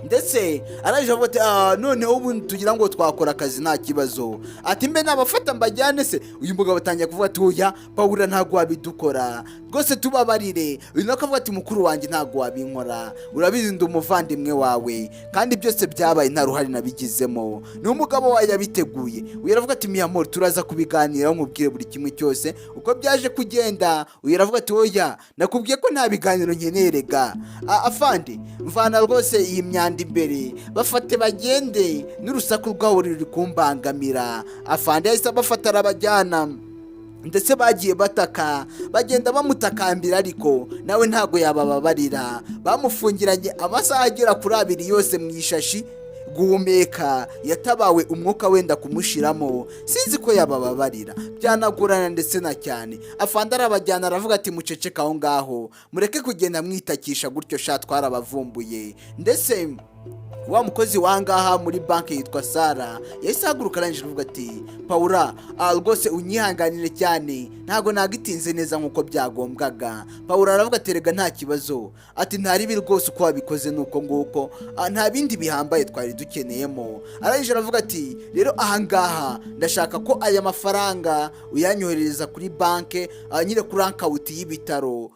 ndetse araje avuga ati noneho ubu tugira ngo twakora akazi nta kibazo. Ati mbe nabafata mbajyane se? Uyu mugabo atangiye kuvuga ati oya Paula ntago wabidukora rwose, tubabarire. Uyu nako avuga ati mukuru wanjye ntago wabinkora, urabizi ndi umuvandimwe wawe, kandi byose byabaye nta ruhare nabigizemo, ni umugabo wawe yabiteguye. Uyu aravuga ati mi amor turaza kubiganiraho nkubwire buri kimwe cyose uko byaje kugenda. Uyu aravuga ati oya nakubwiye ko nta biganiro nkeneye rega. Afande mvana rwose iyi myanda imbere, bafate bagende, n'urusaku rwaho ruri kumbangamira. Afande yahise abafata arabajyana, ndetse bagiye bataka, bagenda bamutakambira, ariko nawe ntago yabababarira. Bamufungiranye amasaha agera kuri 2 yose mu ishashi, guhumeka yatabawe umwuka wenda kumushiramo, sinzi ko yabababarira, byanagorana ndetse na cyane. Afande arabajyana aravuga ati muceceka aho ngaho, mureke kugenda mwitakisha gutyo, sha twarabavumbuye. Ndetse wa mukozi wangaha muri banki yitwa Sara yahise ahaguruka arangije avuga ati Paula rwose unyihanganire cyane, ntago nagitinze neza nkuko byagombwaga. Paula aravuga ati rega nta kibazo, ati ntaribi rwose uko wabikoze nuko nguko, nta bindi bihambaye twari dukeneyemo. Arangije aravuga ati rero ahangaha ndashaka ko aya mafaranga uyanyohereza kuri banki, nyine kuri account y'ibitaro,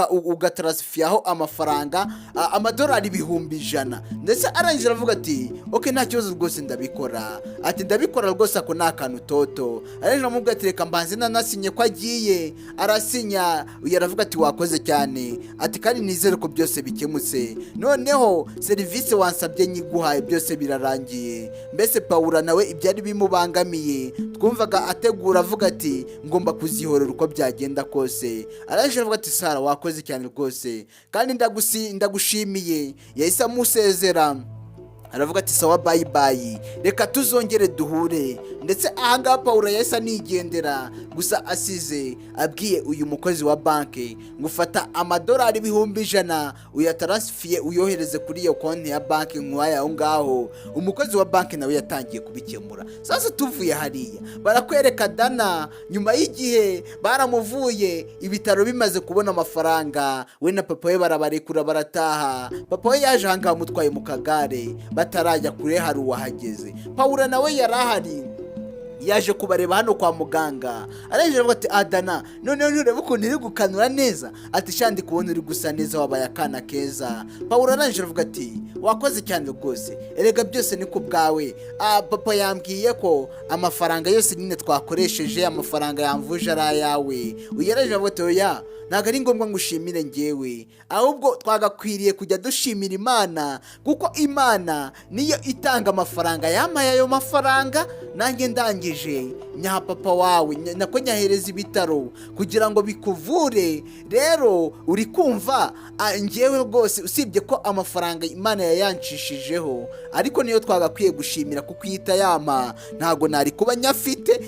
ugatransferaho amafaranga amadolari 100,000. Ndetse arangije aravuga ati okay nta kibazo rwose ndabikora. Ati ndabikora rwose, ako ni akantu toto. Arangije aramubwira ati reka mbanze nanasinye ko agiye. Arasinya. Uyu aravuga ati wakoze cyane, ati kandi nizere ko byose bikemutse, noneho serivisi wansabye nyiguhaye byose birarangiye. Mbese Paula nawe ibyari bimubangamiye twumvaga ategura, avuga ati ngomba kuzihorera uko byagenda kose. Arangije aravuga ati Sara wakoze cyane rwose, kandi ndagushimiye. Yahise amusezera aravuga ati sawa bye bye, reka tuzongere duhure. Ndetse ahangaha Paula yahise anigendera, gusa asize abwiye uyu mukozi wa banki ngo ufata amadolari 100,000 uyatransfiye uyohereze kuri iyo konti ya banki nk'aya aho ngaho. Umukozi wa banki nawe yatangiye kubikemura. Sasa tuvuye hariya barakwereka Dana, nyuma y'igihe baramuvuye, ibitaro bimaze kubona amafaranga, we na papa we barabarekura barataha. Papa we yaje ahangaha amutwaye mu kagare, batarajya kure hari uwahageze. Paula nawe yarahari, yaje kubareba hano kwa muganga. Arangije avuga ati Adana noneho nturebe ukuntu iri gukanura neza? Ati shandi kubona uri gusa neza, wabaye akana keza. Paula arangije avuga ati wakoze cyane rwose, erega byose ni ku bwawe. Papa yambwiye ko amafaranga yose nyine twakoresheje, amafaranga yamvuje ari ayawe. Uyarangije avuga ati oya ntabwo ari ngombwa ngo ushimire ngewe, ahubwo twagakwiriye kujya dushimira Imana, kuko Imana niyo itanga amafaranga. Yampaye ayo mafaranga, nanjye ndangije nyaha papa wawe nako nyahereza ibitaro kugira ngo bikuvure. Rero uri kumva, ngewe rwose usibye ko amafaranga Imana yayancishijeho, ariko niyo twagakwiye gushimira kuko ihita yama, ntago nari kuba nyafite.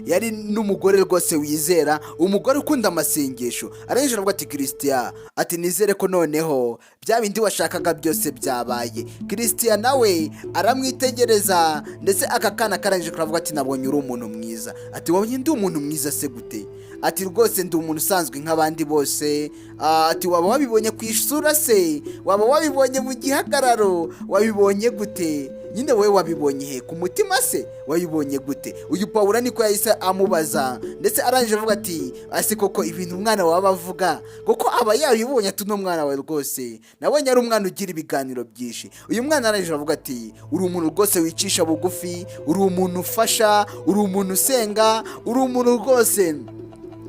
Yari n'umugore rwose wizera, umugore ukunda amasengesho. Arangije aravuga ati Christian, ati nizere ko noneho bya bindi washakaga byose byabaye. Christian nawe aramwitegereza, ndetse aka kana karangije karavuga ati nabonye uri umuntu mwiza. Ati wabonye ndi umuntu mwiza se gute? Ati rwose ndi umuntu usanzwe nk'abandi bose. Ati waba wabibonye ku isura se? Waba wabibonye mu gihagararo? Wabibonye gute? Nyine wowe wabibonye he? Ku mutima se wabibonye gute? Uyu Pawulo niko yahise amubaza, ndetse arangije avuga ati ase koko ibintu umwana wawe avuga kuko aba yabibonye. Ati uno mwana wawe rwose nabonye ari umwana ugira ibiganiro byinshi. Uyu mwana arangije avuga ati uri umuntu rwose wicisha bugufi, uri umuntu ufasha, uri umuntu usenga, uri umuntu rwose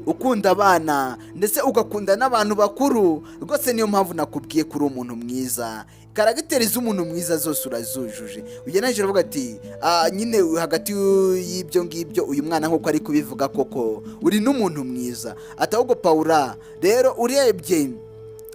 ukunda abana ndetse ugakunda n'abantu bakuru. Rwose niyo mpamvu nakubwiye kuri umuntu mwiza. Karagiteri z'umuntu mwiza zose urazujuje. Ugeneje aravuga ati nyine hagati y'ibyo ngibyo uyu mwana nk'uko ari kubivuga koko uri n'umuntu mwiza. Ati ahubwo Pawulo rero urebye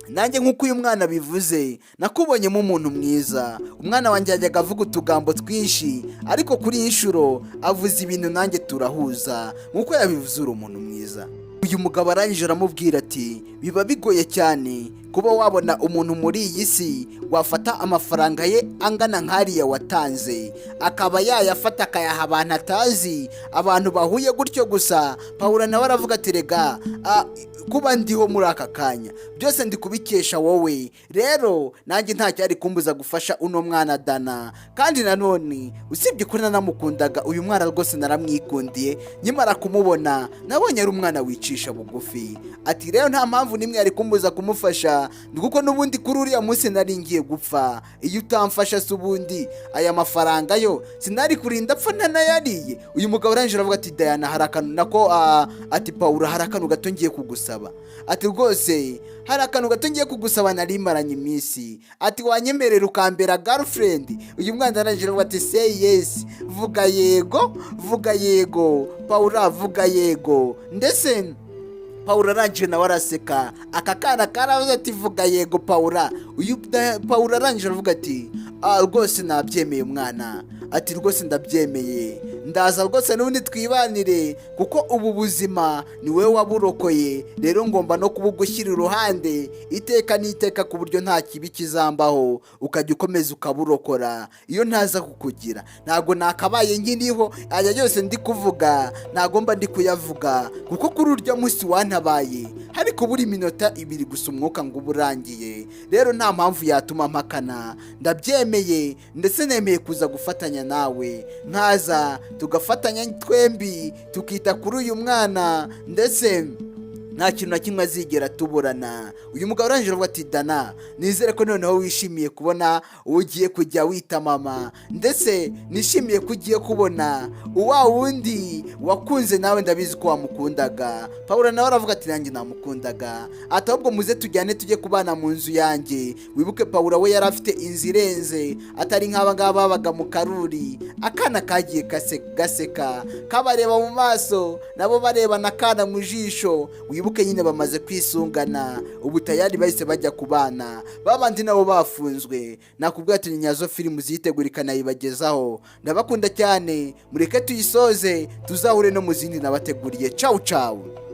nanjye nk'uko uyu mwana bivuze nakubonyemo umuntu mwiza. Umwana wanjye yajyaga avuga utugambo twinshi, ariko kuri iyi nshuro avuze ibintu nanjye turahuza nk'uko yabivuze, uri umuntu mwiza. Uyu mugabo arangije aramubwira ati biba bigoye cyane kuba wabona umuntu muri iyi si wafata amafaranga ye angana nk'ariya watanze akaba yayafata akayaha abantu atazi, abantu bahuye gutyo gusa. Pawulo nawe aravuga ati rega kuba ndiho muri aka kanya byose ndi kubikesha wowe. Rero nanjye nta cyari kumbuza gufasha uno mwana Dana, kandi nanone usibye ko nanamukundaga uyu mwana rwose naramwikundiye. Nyimara kumubona nabonye ari umwana wicisha bugufi. Ati rero nta mpamvu nimwe yari kumbuza kumufasha, kuko n'ubundi kuri uriya munsi nari ngiye gupfa. Iyo utamfasha se ubundi aya mafaranga yo sinari kurinda apfa ntanayariye. Uyu mugabo arangije aravuga ati Diana hari akantu nako ati Pawulo hari akantu gato ngiye kugusaba. Ati rwose hari akantu gato ngiye kugusaba nari maranye iminsi. Ati wanyemerera ukambera girlfriend? Uyu mwana arangije aravuga ati say yes. Vuga yego, vuga yego Pawulo, vuga yego. Ndetse Pawulo arangije nawe araseka. Aka kana karavuze ati vuga yego Pawulo. Uyu Pawulo arangije aravuga ati rwose nabyemeye mwana. Ati rwose ndabyemeye, ndaza rwose n'ubundi twibanire kuko ubu buzima ni wowe waburokoye. Rero ngomba no kubugushyira iruhande iteka n'iteka ku buryo nta kibi kizambaho, ukajya ukomeza ukaburokora. Iyo ntaza kukugira ntago nakabaye nkiriho. Aya yose ndi kuvuga ntago mba ndi kuyavuga kuko kuri urya munsi wantabaye hari kubura iminota 2 gusa umwuka ngo uburangiye. Rero nta mpamvu yatuma mpakana. Ndabyemeye ndetse nemeye kuza gufatanya nawe, nkaza tugafatanya twembi tukita kuri uyu mwana, ndetse nta kintu na kimwe azigera tuburana. Uyu mugabo arangije avuga ati Dana nizere ko noneho wishimiye kubona ugiye kujya wita mama, ndetse nishimiye ko ugiye kubona uwa wundi wakunze nawe ndabizi ko wamukundaga. Pawulo nawe aravuga ati nanjye namukundaga. Ati ahubwo muze tujyane tujye kubana mu nzu yanjye. Wibuke Pawulo we yari afite inzu irenze, atari nk'aba ngaba babaga mu karuri. Akana kagiye gaseka kabareba mu maso, nabo bareba nakana mu jisho. Wibuke nyine bamaze kwisungana, ubu tayari bahise bajya kubana. Babandi nabo bafunzwe. Nakubwira ati Nyazo filmu zitegurika nayibagezaho. Ndabakunda cyane, mureke tuyisoze tuzahure no mu zindi nabateguriye. Ciao ciao.